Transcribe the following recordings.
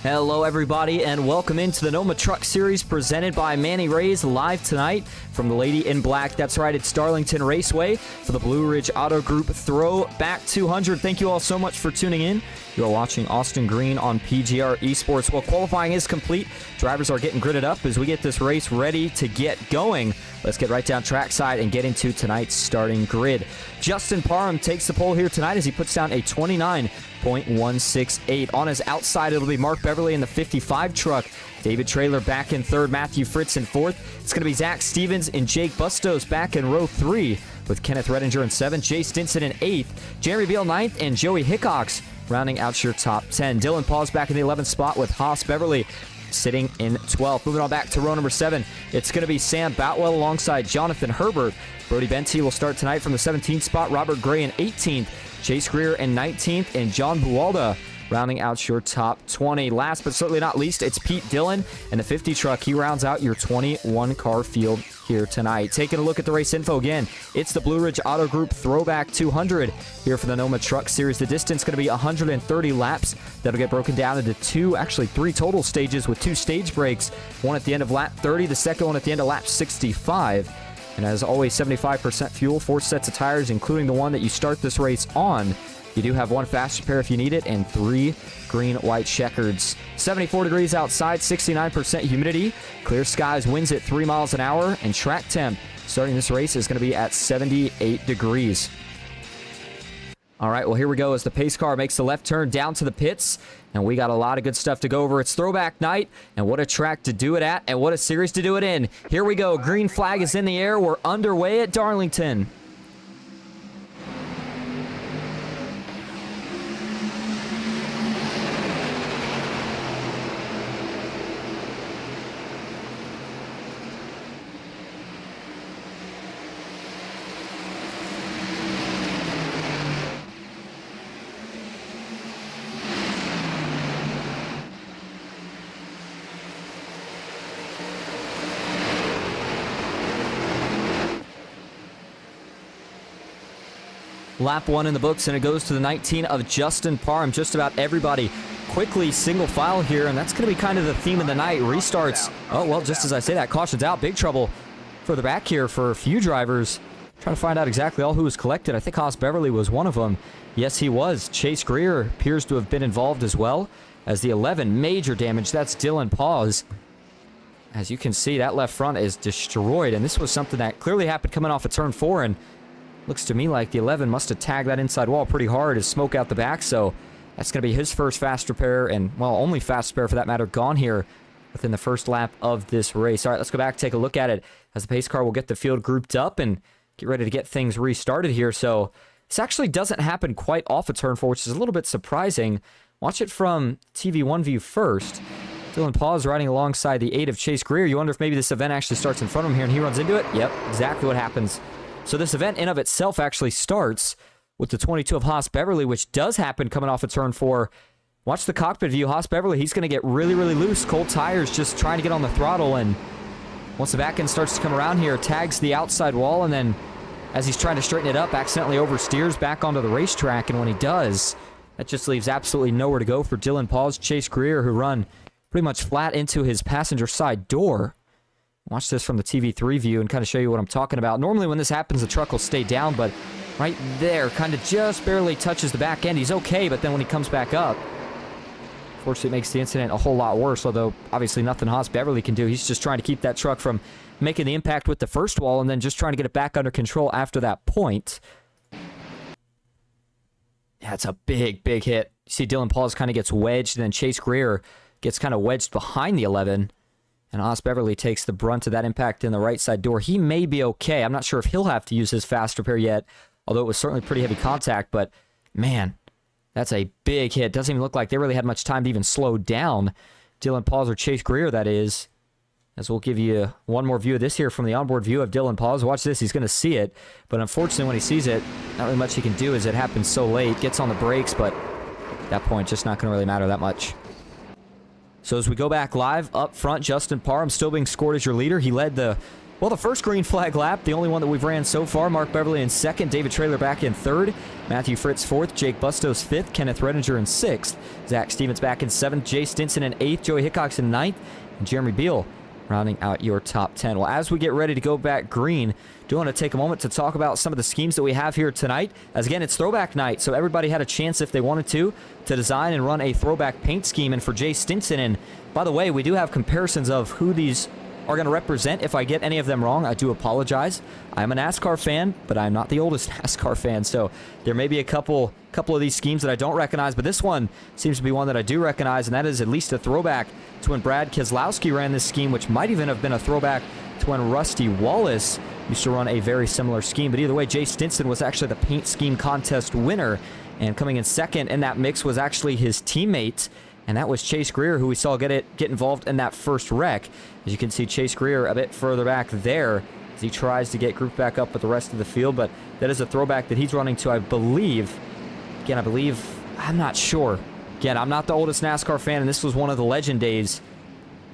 Hello everybody and welcome into the NOMA Truck Series presented by Manny Rays, live tonight from the Lady in Black. That's right, it's Darlington Raceway for the Blue Ridge Auto Group Throwback 200. Thank you all so much for tuning in. You are watching Austin Green on PGR eSports. Well, qualifying is complete. Drivers are getting gridded up as we get this race ready to get going. Let's get right down trackside and get into tonight's starting grid. Justin Parham takes the pole here tonight as he puts down a 29.168. On his outside, it'll be Mark Beverly in the 55 truck. David Traylor back in third. Matthew Fritz in fourth. It's going to be Zach Stevens and Jake Bustos back in row 3 with Kenneth Redinger in 7th. Jay Stinson in 8th. Jeremy Beal 9th and Joey Hickox rounding out your top 10. Dylan Paws back in the 11th spot with Haas Beverly sitting in 12th. Moving on back to row number 7, it's going to be Sam Boutwell alongside Jonathan Herbert. Brody Benty will start tonight from the 17th spot. Robert Gray in 18th. Chase Greer in 19th. And John Buwalda rounding out your top 20. Last but certainly not least, it's Pete Dillon in the 50 truck. He rounds out your 21-car field here tonight. Taking a look at the race info again, it's the Blue Ridge Auto Group Throwback 200 here for the NOMA Truck Series. The distance going to be 130 laps. That'll get broken down into three total stages with 2 stage breaks. One at the end of lap 30, the second one at the end of lap 65. And as always, 75% fuel, 4 sets of tires, including the one that you start this race on. You do have 1 fast repair if you need it, and 3 green-white checkers. 74 degrees outside, 69% humidity. Clear skies, winds at 3 miles an hour, and track temp starting this race is going to be at 78 degrees. All right, well, here we go as the pace car makes the left turn down to the pits, and we got a lot of good stuff to go over. It's throwback night, and what a track to do it at, and what a series to do it in. Here we go. Green flag is in the air. We're underway at Darlington. Lap 1 in the books, and it goes to the 19 of Justin Parham. Just about everybody quickly single file here, and that's going to be kind of the theme of the night. Restarts. Oh, well, just as I say that, caution's out. Big trouble further back here for a few drivers. Trying to find out exactly all who was collected. I think Haas Beverly was one of them. Yes, he was. Chase Greer appears to have been involved as well as the 11. Major damage. That's Dylan Paws. As you can see, that left front is destroyed, and this was something that clearly happened coming off of turn 4, and looks to me like the 11 must have tagged that inside wall pretty hard as smoke out the back, so that's going to be his first fast repair, and, well, only fast repair for that matter, gone here within the first lap of this race. All right, let's go back and take a look at it as the pace car will get the field grouped up and get ready to get things restarted here. So this actually doesn't happen quite off of turn 4, which is a little bit surprising. Watch it from TV1 view first. Dylan Paws riding alongside the 8 of Chase Greer. You wonder if maybe this event actually starts in front of him here and he runs into it. Yep, exactly what happens. So this event in of itself actually starts with the 22 of Haas Beverly, which does happen coming off of turn 4. Watch the cockpit view. Haas Beverly, he's going to get really, really loose. Cold tires just trying to get on the throttle, and once the back end starts to come around here, tags the outside wall, and then as he's trying to straighten it up, accidentally oversteers back onto the racetrack, and when he does, that just leaves absolutely nowhere to go for Dylan Paws, Chase Greer, who run pretty much flat into his passenger side door. Watch this from the TV3 view and kind of show you what I'm talking about. Normally when this happens, the truck will stay down, but right there, kind of just barely touches the back end. He's okay, but then when he comes back up, fortunately it makes the incident a whole lot worse, although obviously nothing Haas Beverly can do. He's just trying to keep that truck from making the impact with the first wall and then just trying to get it back under control after that point. Yeah, it's a big, big hit. You see Dylan Paws kind of gets wedged, and then Chase Greer gets kind of wedged behind the 11. And Haas Beverly takes the brunt of that impact in the right side door. He may be okay. I'm not sure if he'll have to use his fast repair yet, although it was certainly pretty heavy contact. But, man, that's a big hit. Doesn't even look like they really had much time to even slow down. Dylan Paws or Chase Greer, that is. As we'll give you one more view of this here from the onboard view of Dylan Paws. Watch this. He's going to see it. But unfortunately, when he sees it, not really much he can do as it happens so late. Gets on the brakes, but at that point, just not going to really matter that much. So as we go back live, up front, Justin Parham still being scored as your leader. He led the Well, the first green flag lap, the only one that we've ran so far. Mark Beverly in second, David Traylor back in third, Matthew Fritz fourth, Jake Bustos fifth, Kenneth Redinger in sixth, Zach Stevens back in seventh, Jay Stinson in eighth, Joey Hickox in ninth, and Jeremy Beal rounding out your top 10. Well, as we get ready to go back green, do want to take a moment to talk about some of the schemes that we have here tonight. As again, it's throwback night, so everybody had a chance if they wanted to design and run a throwback paint scheme. And for Jay Stinson, and by the way, we do have comparisons of who these are going to represent. If I get any of them wrong, I do apologize. I'm a NASCAR fan, but I'm not the oldest NASCAR fan, so there may be a couple of these schemes that I don't recognize, but this one seems to be one that I do recognize, and that is at least a throwback to when Brad Keselowski ran this scheme, which might even have been a throwback to when Rusty Wallace used to run a very similar scheme. But either way, Jay Stinson was actually the paint scheme contest winner, and coming in second in that mix was actually his teammate, and that was Chase Greer, who we saw get involved in that first wreck. As you can see, Chase Greer a bit further back there as he tries to get grouped back up with the rest of the field, but that is a throwback that he's running to, I believe. Again, I'm not sure. Again, I'm not the oldest NASCAR fan, and this was one of the legend days,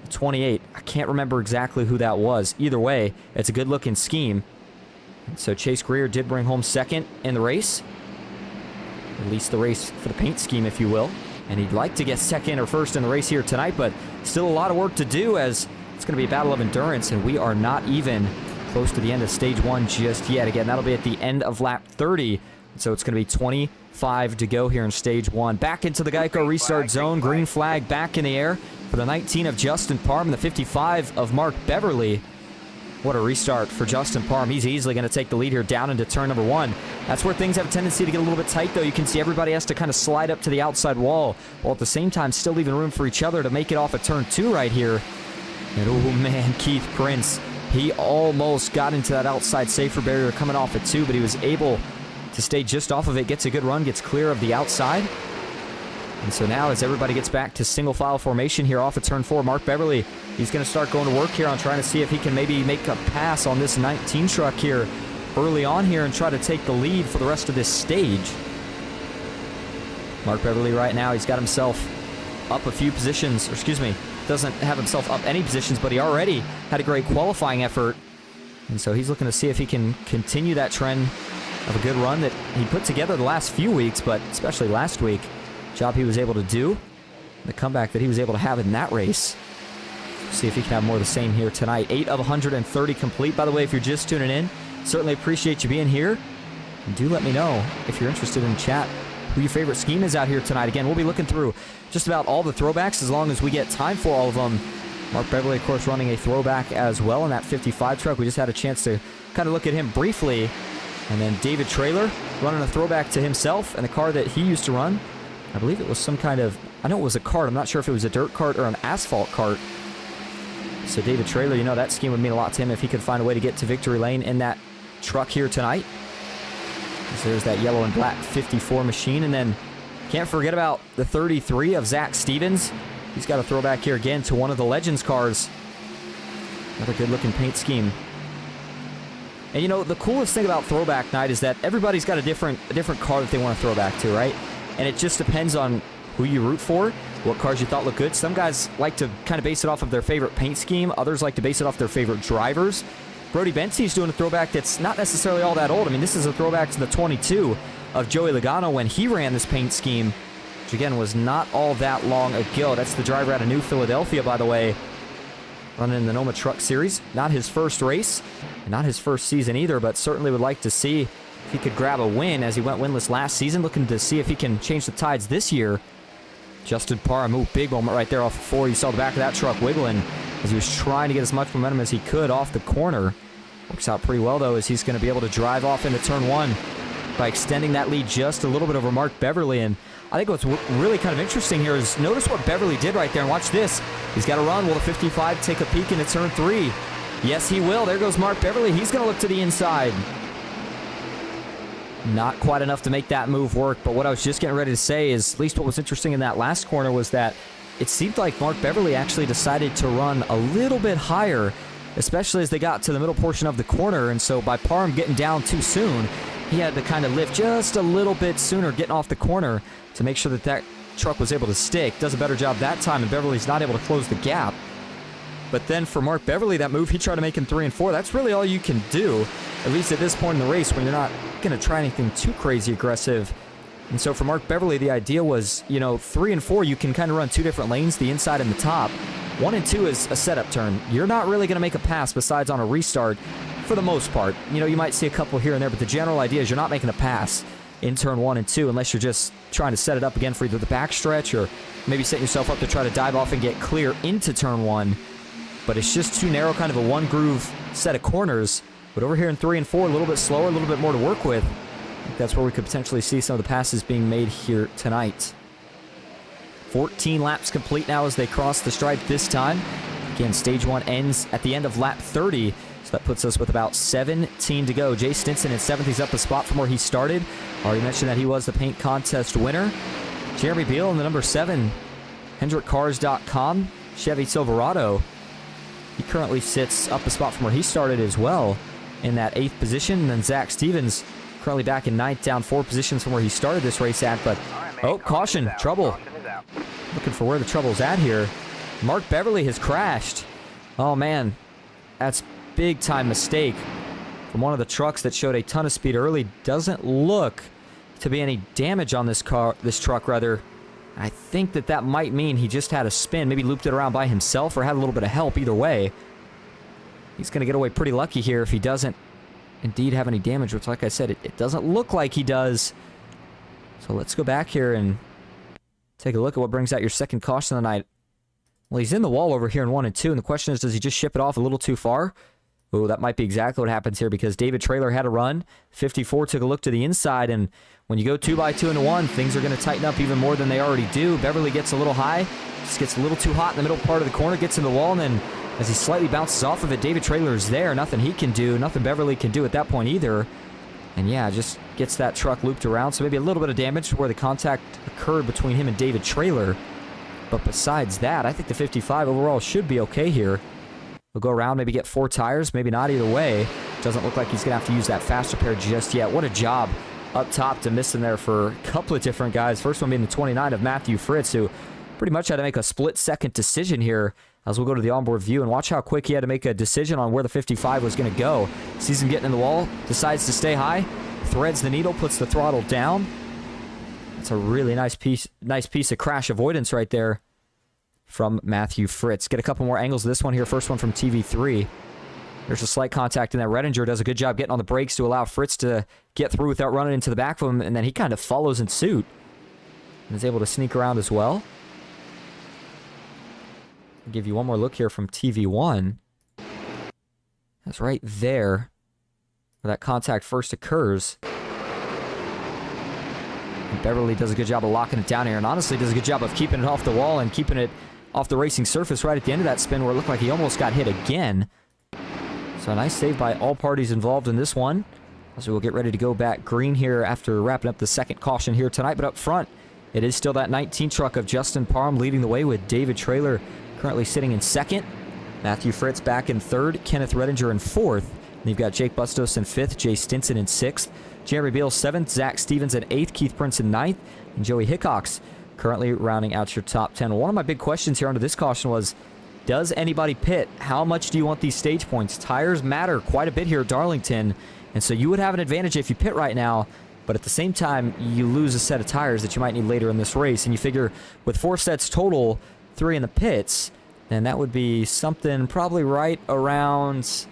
28. I can't remember exactly who that was. Either way, it's a good-looking scheme. And so Chase Greer did bring home second in the race, at least the race for the paint scheme, if you will. And he'd like to get second or first in the race here tonight, but still a lot of work to do, as it's going to be a battle of endurance, and we are not even close to the end of stage one just yet. Again, that'll be at the end of lap 30, so it's going to be 25 to go here in stage one. Back into the Geico restart zone. Green flag back in the air for the 19 of Justin Parham and the 55 of Mark Beverly. What a restart for Justin Parham. He's easily going to take the lead here down into turn number one. That's where things have a tendency to get a little bit tight, though. You can see everybody has to kind of slide up to the outside wall, while at the same time still leaving room for each other to make it off of turn two right here. And oh man, Keith Prince, he almost got into that outside safer barrier coming off at two, but he was able to stay just off of it, gets a good run, gets clear of the outside. And so now as everybody gets back to single file formation here off of turn four, Mark Beverly, he's going to start going to work here on trying to see if he can maybe make a pass on this 19 truck here early on here and try to take the lead for the rest of this stage. Mark Beverly right now, he's got himself up a few positions, or excuse me, doesn't have himself up any positions, but he already had a great qualifying effort. And so he's looking to see if he can continue that trend of a good run that he put together the last few weeks, but especially last week. Job he was able to do, the comeback that he was able to have in that race. See if he can have more of the same here tonight. 8 of 130 complete. By the way, if you're just tuning in, certainly appreciate you being here. And do let me know if you're interested in chat who your favorite scheme is out here tonight. Again, we'll be looking through just about all the throwbacks as long as we get time for all of them. Mark Beverly, of course, running a throwback as well in that 55 truck. We just had a chance to kind of look at him briefly. And then David Traylor running a throwback to himself and the car that he used to run. I believe it was some kind of, I know it was a cart. I'm not sure if it was a dirt cart or an asphalt cart. So David Traylor, you know, that scheme would mean a lot to him if he could find a way to get to victory lane in that truck here tonight. So there's that yellow and black 54 machine. And then can't forget about the 33 of Zach Stevens. He's got a throwback here again to one of the Legends cars. Another good looking paint scheme. And you know, the coolest thing about throwback night is that everybody's got a different car that they want to throw back to, right? And it just depends on who you root for, what cars you thought looked good. Some guys like to kind of base it off of their favorite paint scheme. Others like to base it off their favorite drivers. Brody Bensey's doing a throwback that's not necessarily all that old. I mean, this is a throwback to the 22 of Joey Logano when he ran this paint scheme, which again was not all that long ago. That's the driver out of New Philadelphia, by the way, running in the NOMA Truck Series. Not his first race, and not his first season either, but certainly would like to see if he could grab a win as he went winless last season. Looking to see if he can change the tides this year. Justin Parham, big moment right there off of 4. You saw the back of that truck wiggling as he was trying to get as much momentum as he could off the corner. Works out pretty well, though, as he's going to be able to drive off into turn one by extending that lead just a little bit over Mark Beverly. And I think what's really kind of interesting here is notice what Beverly did right there. And watch this. He's got to run. Will the 55 take a peek into turn 3? Yes, he will. There goes Mark Beverly. He's going to look to the inside. Not quite enough to make that move work, but what I was just getting ready to say is at least what was interesting in that last corner was that it seemed like Mark Beverly actually decided to run a little bit higher, especially as they got to the middle portion of the corner. And so by Parham getting down too soon, he had to kind of lift just a little bit sooner getting off the corner to make sure that that truck was able to stick. Does a better job that time, and Beverly's not able to close the gap. But then for Mark Beverly, that move he tried to make in 3 and 4, that's really all you can do, at least at this point in the race when you're not going to try anything too crazy aggressive. And so for Mark Beverly, the idea was, 3 and 4, you can kind of run 2 different lanes, the inside and the top. 1 and 2 is a setup turn. You're not really going to make a pass besides on a restart for the most part. You might see a couple here and there, but the general idea is you're not making a pass in turn 1 and 2 unless you're just trying to set it up again for either the backstretch or maybe set yourself up to try to dive off and get clear into turn 1. But it's just too narrow, kind of a one groove set of corners. But over here in 3 and 4, a little bit slower, a little bit more to work with. I think that's where we could potentially see some of the passes being made here tonight. 14 laps complete now as they cross the stripe this time. Again, stage 1 ends at the end of lap 30. So that puts us with about 17 to go. Jay Stinson in 7th. He's up a spot from where he started. Already mentioned that he was the paint contest winner. Jeremy Beal in the number 7. HendrickCars.com. Chevy Silverado. He currently sits up a spot from where he started as well in that 8th position. And then Zach Stevens currently back in 9th, down 4 positions from where he started this race at. But, caution, trouble. Looking for where the trouble's at here. Mark Beverly has crashed. Oh, man. That's big time mistake from one of the trucks that showed a ton of speed early. Doesn't look to be any damage on this truck rather. I think that might mean he just had a spin, maybe looped it around by himself or had a little bit of help. Either way, he's going to get away pretty lucky here if he doesn't indeed have any damage, which, like I said, it doesn't look like he does. So let's go back here and take a look at what brings out your second caution of the night. Well, he's in the wall over here in 1 and 2, and the question is, does he just ship it off a little too far? Oh, that might be exactly what happens here because David Traylor had a run. 54 took a look to the inside, and when you go 2 by 2 into 1, things are going to tighten up even more than they already do. Beverly gets a little high, just gets a little too hot in the middle part of the corner, gets in the wall, and then as he slightly bounces off of it, David Traylor is there. Nothing he can do, nothing Beverly can do at that point either. And yeah, just gets that truck looped around, so maybe a little bit of damage where the contact occurred between him and David Traylor. But besides that, I think the 55 overall should be okay here. We'll go around, maybe get 4 tires, maybe not either way. Doesn't look like he's going to have to use that faster pair just yet. What a job up top to miss him there for a couple of different guys. First one being the 29 of Matthew Fritz, who pretty much had to make a split-second decision here. As we'll go to the onboard view and watch how quick he had to make a decision on where the 55 was going to go. Sees him getting in the wall, decides to stay high, threads the needle, puts the throttle down. That's a really nice piece of crash avoidance right there from Matthew Fritz. Get a couple more angles of this one here. First one from TV3. There's a slight contact in that. Redinger does a good job getting on the brakes to allow Fritz to get through without running into the back of him, and then he kind of follows in suit and is able to sneak around as well. I'll give you one more look here from TV1. That's right there where that contact first occurs. And Beverly does a good job of locking it down here, and honestly does a good job of keeping it off the wall and keeping it off the racing surface right at the end of that spin where it looked like he almost got hit again. So a nice save by all parties involved in this one. So we'll get ready to go back green here after wrapping up the second caution here tonight. But up front, it is still that 19 truck of Justin Parham leading the way with David Traylor currently sitting in 2nd. Matthew Fritz back in 3rd. Kenneth Redinger in 4th. And you've got Jake Bustos in 5th. Jay Stinson in 6th. Jeremy Beal 7th. Zach Stevens in 8th. Keith Prince in 9th. And Joey Hickox currently rounding out your top 10. One of my big questions here under this caution was, does anybody pit? How much do you want these stage points? Tires matter quite a bit here at Darlington, and so you would have an advantage if you pit right now, but at the same time, you lose a set of tires that you might need later in this race, and you figure with 4 sets total, 3 in the pits, then that would be something probably right around,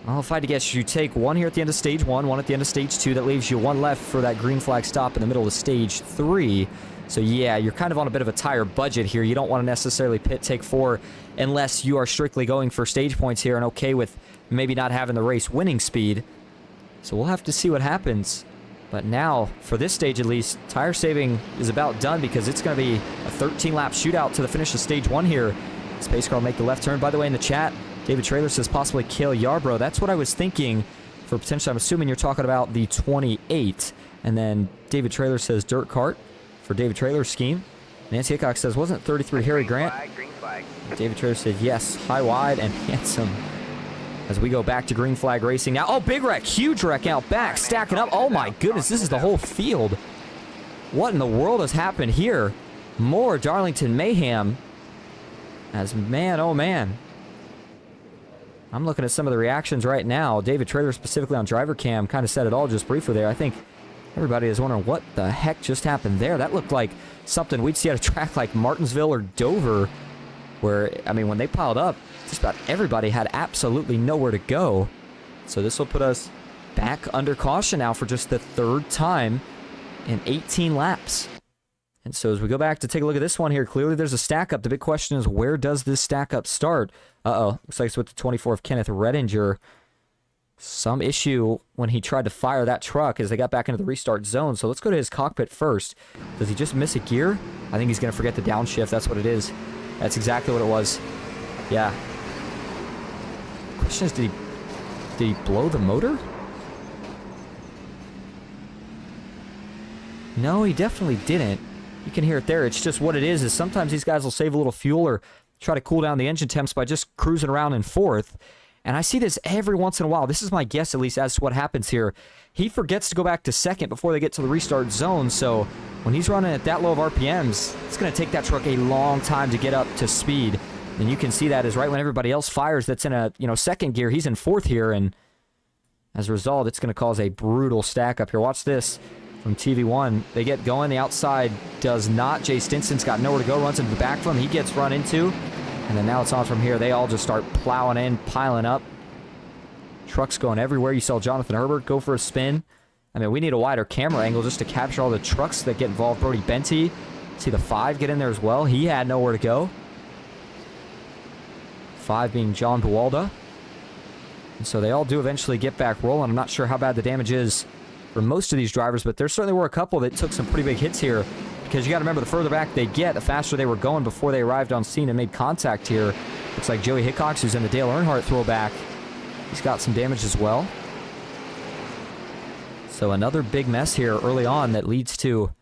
well, if I had to guess, you take 1 here at the end of stage 1, 1 at the end of stage 2, that leaves you 1 left for that green flag stop in the middle of stage 3. So yeah, you're kind of on a bit of a tire budget here. You don't want to necessarily pit take 4 unless you are strictly going for stage points here and okay with maybe not having the race winning speed. So we'll have to see what happens. But now, for this stage at least, tire saving is about done because it's going to be a 13-lap shootout to the finish of stage 1 here. Space Car will make the left turn. By the way, in the chat, David Traylor says possibly Cale Yarbrough. That's what I was thinking for potentially. I'm assuming you're talking about the 28. And then David Traylor says dirt cart for David Traylor's scheme. Nancy Hickox says, wasn't 33 Harry Grant? Green flag. David Traylor said, yes, high, wide, and handsome. As we go back to green flag racing now. Oh, big wreck, huge wreck out back, stacking up. Oh my goodness, this is the whole field. What in the world has happened here? More Darlington mayhem. As man, oh man. I'm looking at some of the reactions right now. David Traylor specifically on driver cam kind of said it all just briefly there. I think everybody is wondering what the heck just happened there. That looked like something we'd see at a track like Martinsville or Dover, where, I mean, when they piled up, just about everybody had absolutely nowhere to go. So this will put us back under caution now for just the third time in 18 laps. And so as we go back to take a look at this one here, clearly there's a stack up. The big question is, where does this stack up start? Looks like it's with the 24 of Kenneth Redinger. Some issue when he tried to fire that truck as they got back into the restart zone. So let's go to his cockpit first. Does he just miss a gear? I think he's going to forget the downshift. That's what it is. That's exactly what it was. Yeah. The question is, did he blow the motor? No, he definitely didn't. You can hear it there. It's just what it is sometimes these guys will save a little fuel or try to cool down the engine temps by just cruising around in fourth. And I see this every once in a while. This is my guess, at least, as to what happens here. He forgets to go back to second before they get to the restart zone. So when he's running at that low of RPMs, it's going to take that truck a long time to get up to speed. And you can see that is right when everybody else fires that's in a second gear. He's in fourth here. And as a result, it's going to cause a brutal stack up here. Watch this. From TV1, they get going. The outside does not. Jay Stinson's got nowhere to go, runs into the back from him. He gets run into. And then now it's on from here. They all just start plowing in, piling up. Trucks going everywhere. You saw Jonathan Herbert go for a spin. I mean, we need a wider camera angle just to capture all the trucks that get involved. Brody Benty. See the 5 get in there as well. He had nowhere to go. 5 being John Buwalda. And so they all do eventually get back rolling. I'm not sure how bad the damage is for most of these drivers, but there certainly were a couple that took some pretty big hits here, because you got to remember, the further back they get, the faster they were going before they arrived on scene and made contact here. Looks like Joey Hickox, who's in the Dale Earnhardt throwback, he's got some damage as well. So another big mess here early on that leads to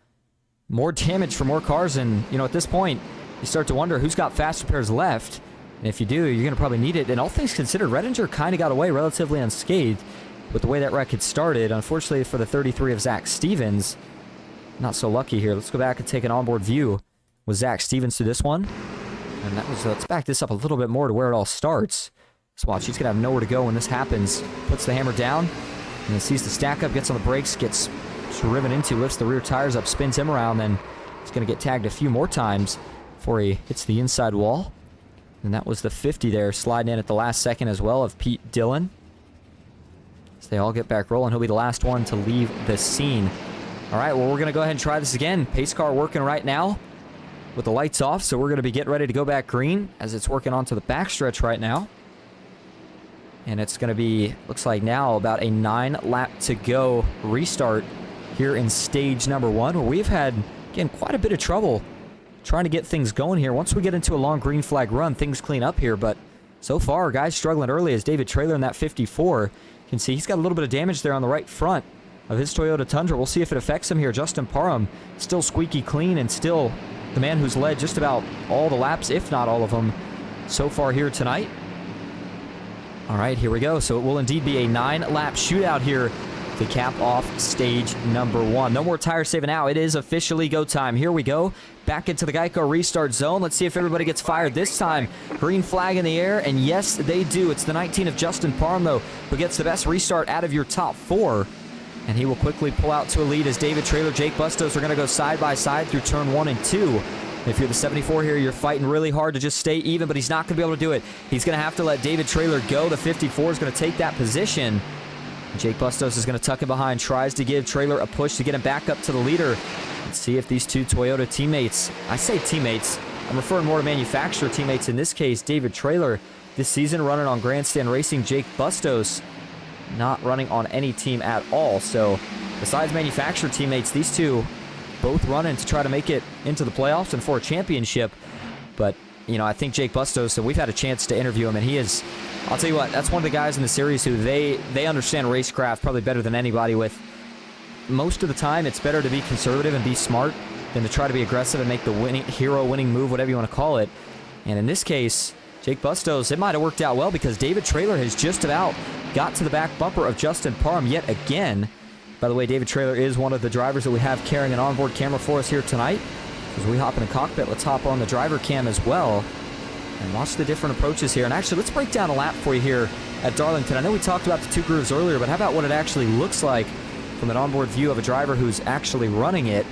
more damage for more cars, and at this point you start to wonder who's got fast repairs left, and if you do, you're going to probably need it. And all things considered, Redinger kind of got away relatively unscathed with the way that wreck had started. Unfortunately for the 33 of Zach Stevens, not so lucky here. Let's go back and take an onboard view with Zach Stevens through this one. And that was, let's back this up a little bit more to where it all starts. Let's watch. He's going to have nowhere to go when this happens. Puts the hammer down, and then sees the stack up, gets on the brakes, gets driven into, lifts the rear tires up, spins him around, then he's going to get tagged a few more times before he hits the inside wall. And that was the 50 there, sliding in at the last second as well of Pete Dillon. They all get back rolling. He'll be the last one to leave the scene. All right, well, we're going to go ahead and try this again. Pace car working right now with the lights off, so we're going to be getting ready to go back green as it's working onto the backstretch right now. And it's going to be, looks like now, about a 9-lap to go restart here in stage number 1, where we've had, again, quite a bit of trouble trying to get things going here. Once we get into a long green flag run, things clean up here, but so far, guys struggling early as David Traylor in that 54. You can see he's got a little bit of damage there on the right front of his Toyota Tundra. We'll see if it affects him here. Justin Parham still squeaky clean and still the man who's led just about all the laps, if not all of them, so far here tonight. All right, here we go. So it will indeed be a 9-lap shootout here to cap off stage number 1. No more tire saving now. It is officially go time. Here we go. Back into the Geico restart zone. Let's see if everybody gets fired this time. Green flag in the air, and yes, they do. It's the 19 of Justin Parham, though, who gets the best restart out of your top 4. And he will quickly pull out to a lead as David Traylor, Jake Bustos are going to go side by side through turn 1 and 2. If you're the 74 here, you're fighting really hard to just stay even, but he's not going to be able to do it. He's going to have to let David Traylor go. The 54 is going to take that position. Jake Bustos is going to tuck him behind, tries to give Traylor a push to get him back up to the leader. Let's see if these two Toyota teammates, I say teammates, I'm referring more to manufacturer teammates in this case. David Traylor this season running on Grandstand Racing. Jake Bustos not running on any team at all. So besides manufacturer teammates, these two both running to try to make it into the playoffs and for a championship. But, I think Jake Bustos, so we've had a chance to interview him, and he is, I'll tell you what, that's one of the guys in the series who they understand racecraft probably better than anybody with. Most of the time, it's better to be conservative and be smart than to try to be aggressive and make the winning move, whatever you want to call it. And in this case, Jake Bustos, it might have worked out well because David Traylor has just about got to the back bumper of Justin Parham yet again. By the way, David Traylor is one of the drivers that we have carrying an onboard camera for us here tonight. As we hop in the cockpit, let's hop on the driver cam as well. And watch the different approaches here. And actually, let's break down a lap for you here at Darlington. I know we talked about the two grooves earlier, but how about what it actually looks like from an onboard view of a driver who's actually running it?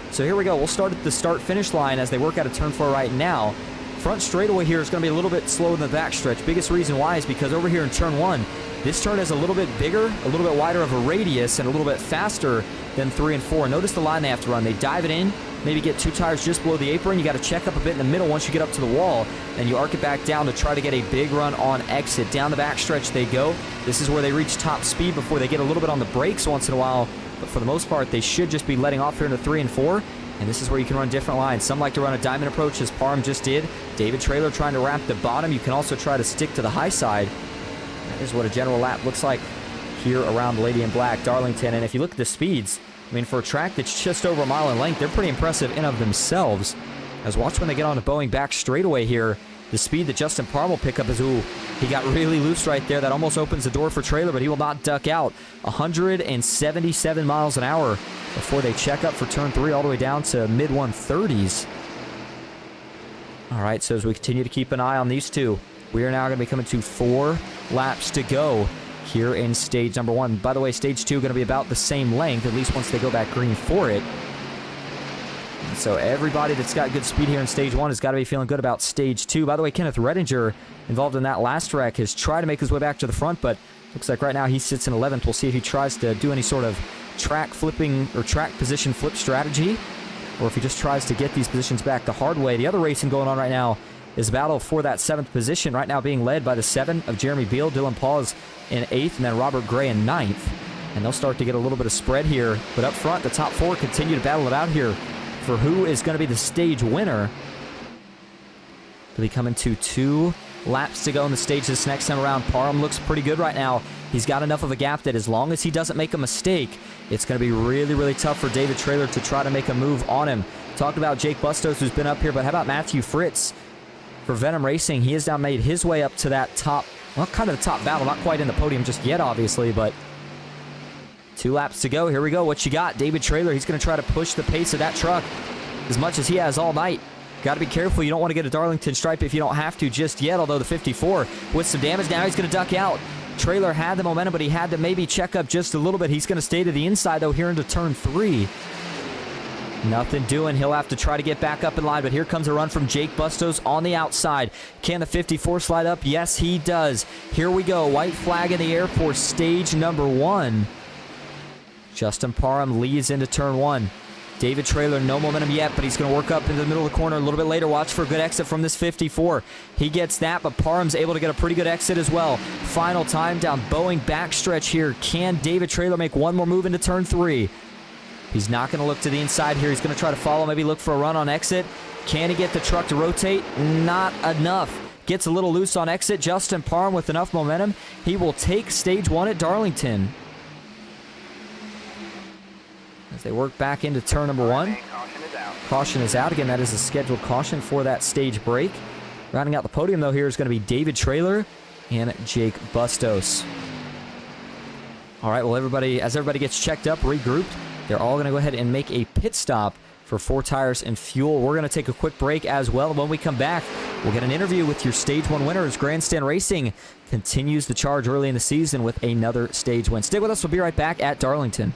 So here we go. We'll start at the start-finish line as they work out of turn 4 right now. Front straightaway here is going to be a little bit slower than the backstretch. Biggest reason why is because over here in turn 1, this turn is a little bit bigger, a little bit wider of a radius, and a little bit faster than 3 and 4. Notice the line they have to run. They dive it in, maybe get 2 tires just below the apron. You got to check up a bit in the middle once you get up to the wall, and you arc it back down to try to get a big run on exit. Down the backstretch they go. This is where they reach top speed before they get a little bit on the brakes once in a while, but for the most part, they should just be letting off here into 3 and 4. And this is where you can run different lines. Some like to run a diamond approach, as Parham just did. David Traylor trying to wrap the bottom. You can also try to stick to the high side. That is what a general lap looks like here around Lady in Black, Darlington. And if you look at the speeds, I mean, for a track that's just over a mile in length, they're pretty impressive in of themselves. As watch when they get on the Boeing back straightaway here, the speed that Justin Parham will pick up is, ooh, he got really loose right there. That almost opens the door for Traylor, but he will not duck out. 177 miles an hour before they check up for turn 3 all the way down to mid-130s. All right, so as we continue to keep an eye on these two, we are now going to be coming to 4 laps to go here in stage number 1. By the way, stage 2 going to be about the same length, at least once they go back green for it. And so everybody that's got good speed here in stage 1 has got to be feeling good about stage 2. By the way, Kenneth Redinger, involved in that last wreck, has tried to make his way back to the front, but looks like right now he sits in 11th. We'll see if he tries to do any sort of track flipping or track position flip strategy, or if he just tries to get these positions back the hard way. The other racing going on right now is a battle for that 7th position, right now being led by the 7 of Jeremy Beal. Dylan Paws in 8th, and then Robert Gray in 9th. And they'll start to get a little bit of spread here. But up front, the top 4 continue to battle it out here for who is going to be the stage winner. They'll be coming to 2 laps to go in the stage this next time around. Parham looks pretty good right now. He's got enough of a gap that as long as he doesn't make a mistake, it's going to be really, really tough for David Traylor to try to make a move on him. Talked about Jake Bustos, who's been up here, but how about Matthew Fritz for Venom Racing? He has now made his way up to that top, well, kind of the top battle. Not quite in the podium just yet, obviously, but 2 laps to go. Here we go. What you got? David Traylor, he's going to try to push the pace of that truck as much as he has all night. Got to be careful. You don't want to get a Darlington stripe if you don't have to just yet, although the 54 with some damage. Now he's going to duck out. Traylor had the momentum, but he had to maybe check up just a little bit. He's going to stay to the inside, though, here into turn 3. Nothing doing. He'll have to try to get back up in line, but here comes a run from Jake Bustos on the outside. Can the 54 slide up? Yes, he does. Here we go. White flag in the air for stage number 1. Justin Parham leads into turn 1. David Traylor, no momentum yet, but he's going to work up into the middle of the corner a little bit later. Watch for a good exit from this 54. He gets that, but Parham's able to get a pretty good exit as well. Final time down Boeing backstretch here. Can David Traylor make one more move into turn 3? He's not going to look to the inside here. He's going to try to follow, maybe look for a run on exit. Can he get the truck to rotate? Not enough. Gets a little loose on exit. Justin Parham with enough momentum. He will take stage 1 at Darlington. As they work back into turn number 1. Caution is out. Again, that is a scheduled caution for that stage break. Rounding out the podium, though, here is going to be David Traylor and Jake Bustos. All right, well, as everybody gets checked up, regrouped, they're all going to go ahead and make a pit stop for 4 tires and fuel. We're going to take a quick break as well. When we come back, we'll get an interview with your stage 1 winner as Grandstand Racing continues the charge early in the season with another stage win. Stick with us. We'll be right back at Darlington.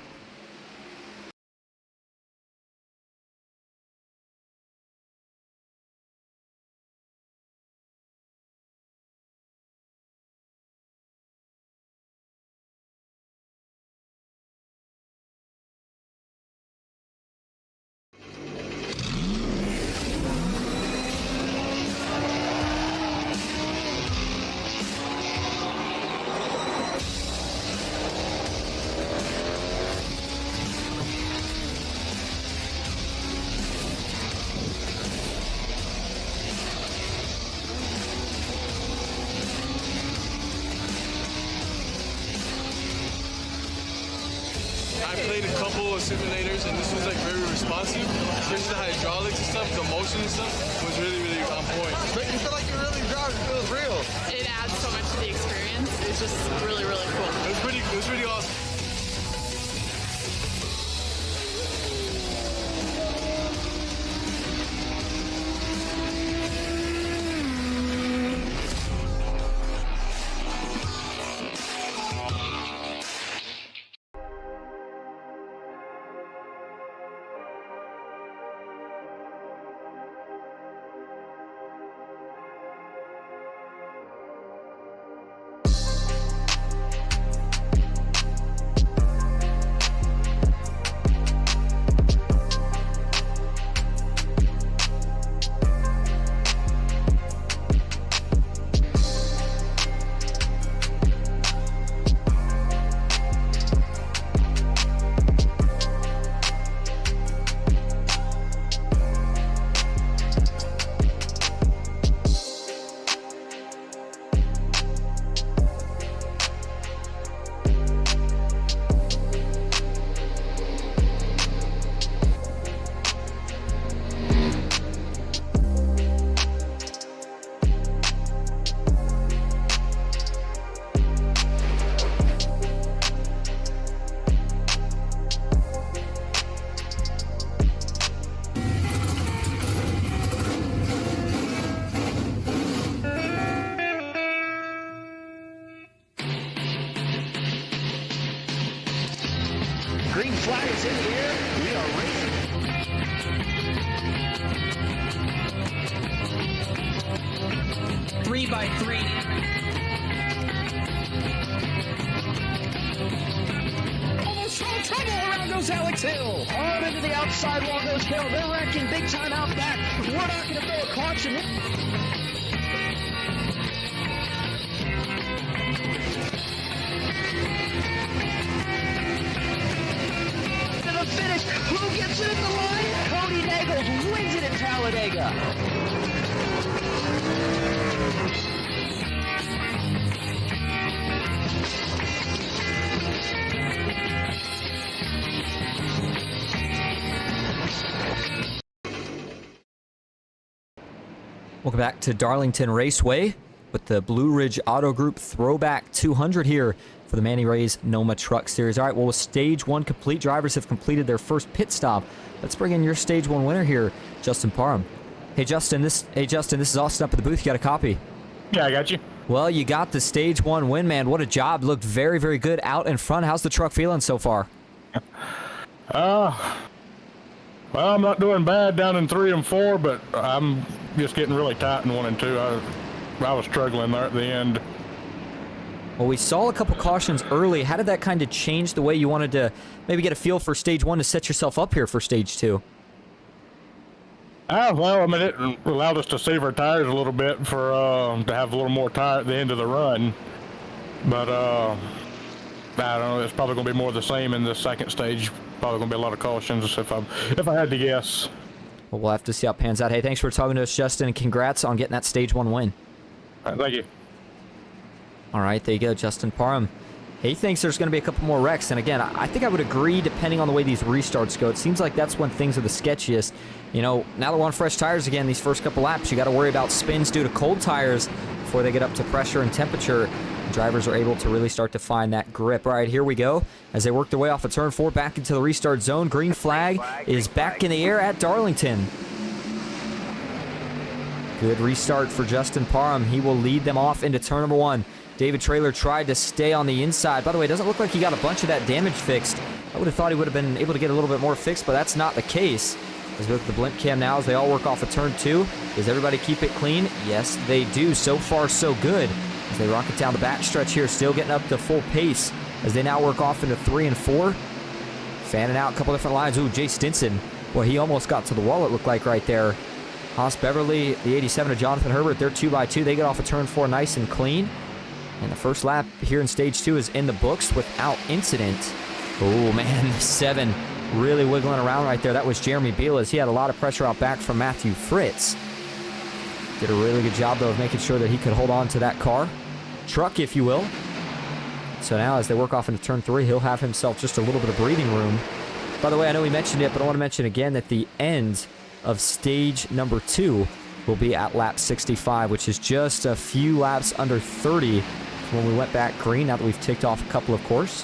I played a couple of simulators and this was like very responsive, especially the hydraulics and stuff, the motion and stuff was really, really on point. But you feel like you're really driving, it feels real. It adds so much to the experience. It's just really, really cool. It was pretty awesome. Green flag is in the air. We are racing. 3 by 3. Almost all trouble. Around goes Alex Hill. On into the outside wall goes Hill. They're wrecking big time out back. We're not going to throw a caution. Finish. Who gets it in the line? Cody Nagels wins it in Talladega. Welcome back to Darlington Raceway with the Blue Ridge Auto Group Throwback 200 here for the Manny Rays NOMA Truck Series. All right, well, with Stage 1 complete, drivers have completed their first pit stop. Let's bring in your Stage 1 winner here, Justin Parham. Hey, Justin, this is Austin up at the booth. You got a copy? Yeah, I got you. Well, you got the Stage 1 win, man. What a job. Looked very, very good out in front. How's the truck feeling so far? Well, I'm not doing bad down in 3 and 4, but I'm just getting really tight in 1 and 2. I was struggling there at the end. Well, we saw a couple cautions early. How did that kind of change the way you wanted to maybe get a feel for Stage 1 to set yourself up here for Stage 2? Well, I mean, it allowed us to save our tires a little bit for to have a little more tire at the end of the run. But I don't know. It's probably going to be more of the same in the second stage. Probably going to be a lot of cautions if I had to guess. Well, we'll have to see how it pans out. Hey, thanks for talking to us, Justin, and congrats on getting that Stage 1 win. All right, thank you. All right, there you go, Justin Parham. He thinks there's going to be a couple more wrecks, and again, I think I would agree depending on the way these restarts go. It seems like that's when things are the sketchiest. You know, now that we're on fresh tires again, these first couple laps, you got to worry about spins due to cold tires before they get up to pressure and temperature. Drivers are able to really start to find that grip. All right, here we go. As they work their way off of turn 4 back into the restart zone, green flag is back in the air at Darlington. Good restart for Justin Parham. He will lead them off into turn number 1. David Traylor tried to stay on the inside. By the way, it doesn't look like he got a bunch of that damage fixed. I would have thought he would have been able to get a little bit more fixed, but that's not the case. As we look at the blimp cam now, as they all work off of turn 2. Does everybody keep it clean? Yes, they do. So far, so good. As they rocket down the backstretch here, still getting up to full pace. As they now work off into 3 and 4. Fanning out a couple different lines. Ooh, Jay Stinson. Boy, he almost got to the wall, it looked like right there. Haas Beverly, the 87 of Jonathan Herbert, they're 2x2. They get off of turn 4 nice and clean. And the first lap here in Stage 2 is in the books without incident. Oh, man, the 7 really wiggling around right there. That was Jeremy Beal, as he had a lot of pressure out back from Matthew Fritz. Did a really good job, though, of making sure that he could hold on to that car. Truck, if you will. So now, as they work off into turn 3, he'll have himself just a little bit of breathing room. By the way, I know we mentioned it, but I want to mention again that the end of stage number 2 will be at lap 65, which is just a few laps under 30 when we went back green, now that we've ticked off a couple, of course.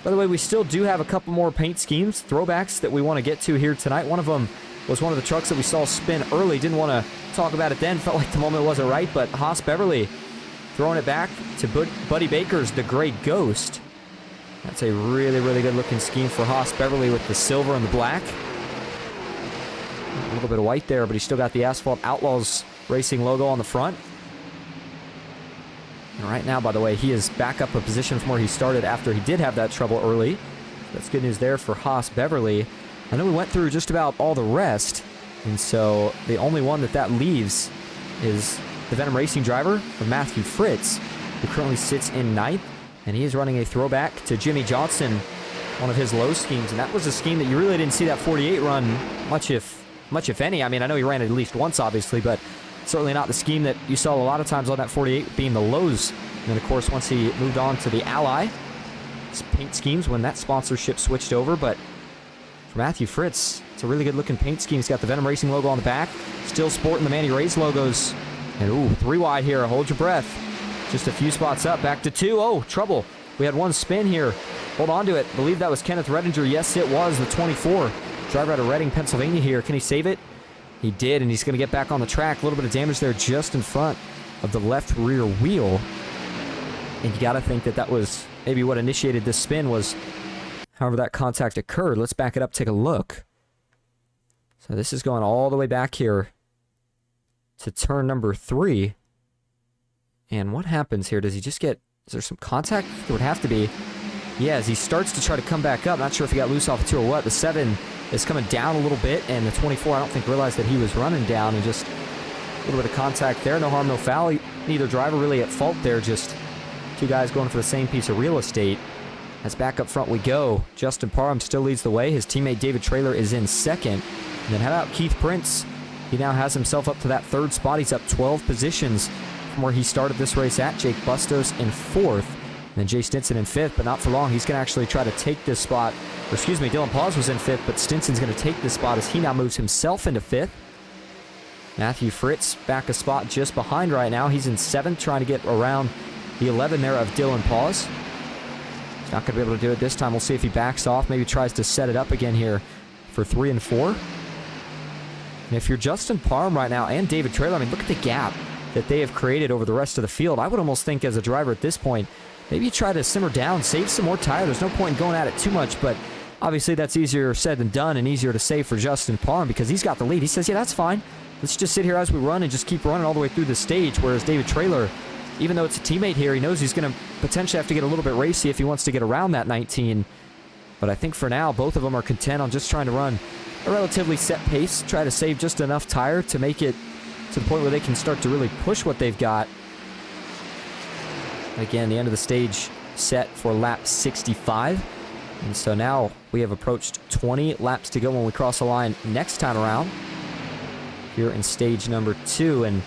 By the way, we still do have a couple more paint schemes, throwbacks, that we want to get to here tonight. One of them was one of the trucks that we saw spin early. Didn't want to talk about it then. Felt like the moment wasn't right, but Haas Beverly throwing it back to Buddy Baker's The Gray Ghost. That's a really, really good looking scheme for Haas Beverly with the silver and the black. A little bit of white there, but he's still got the Asphalt Outlaws Racing logo on the front. And right now, by the way, he is back up a position from where he started after he did have that trouble early. That's good news there for Haas Beverly. I know we went through just about all the rest, and so the only one that leaves is the Venom Racing driver, Matthew Fritz, who currently sits in 9th, and he is running a throwback to Jimmy Johnson, one of his low schemes, and that was a scheme that you really didn't see that 48 run much if any. I mean, I know he ran it at least once, obviously, but certainly not the scheme that you saw a lot of times on that 48 being the lows. And then, of course, once he moved on to the Ally paint schemes when that sponsorship switched over. But for Matthew Fritz, it's a really good-looking paint scheme. He's got the Venom Racing logo on the back, still sporting the Manny Rays logos. And, ooh, 3 wide here. Hold your breath. Just a few spots up. Back to 2. Oh, trouble. We had one spin here. Hold on to it. I believe that was Kenneth Redinger. Yes, it was, the 24. Driver out of Reading, Pennsylvania here. Can he save it? He did, and he's going to get back on the track. A little bit of damage there just in front of the left rear wheel. And you got to think that was maybe what initiated this spin was however that contact occurred. Let's back it up, take a look. So this is going all the way back here to turn number 3. And what happens here? Does he just get... Is there some contact? There would have to be. Yeah, as he starts to try to come back up. Not sure if he got loose off the 2 or what. The 7 is coming down a little bit, and the 24, I don't think, realized that he was running down, and just a little bit of contact there. No harm, no foul. Neither driver really at fault there. Just 2 guys going for the same piece of real estate. As back up front we go. Justin Parham still leads the way. His teammate David Traylor is in second. And then how about Keith Prince? He now has himself up to that 3rd spot. He's up 12 positions from where he started this race at. Jake Bustos in 4th. And then Jay Stinson in 5th, but not for long. He's going to actually try to take this spot. Or excuse me, Dylan Paz was in 5th, but Stinson's going to take this spot as he now moves himself into 5th. Matthew Fritz back a spot just behind right now. He's in 7th, trying to get around the 11 there of Dylan Paz. He's not going to be able to do it this time. We'll see if he backs off. Maybe tries to set it up again here for 3 and 4. And if you're Justin Parham right now and David Traylor, I mean, look at the gap that they have created over the rest of the field. I would almost think as a driver at this point, maybe you try to simmer down, save some more tire. There's no point in going at it too much, but obviously that's easier said than done and easier to say for Justin Parham because he's got the lead. He says, yeah, that's fine. Let's just sit here as we run and just keep running all the way through the stage, whereas David Traylor, even though it's a teammate here, he knows he's going to potentially have to get a little bit racy if he wants to get around that 19. But I think for now, both of them are content on just trying to run a relatively set pace, try to save just enough tire to make it to the point where they can start to really push what they've got. Again, the end of the stage set for lap 65. And so now we have approached 20 laps to go when we cross the line next time around here in stage number 2. And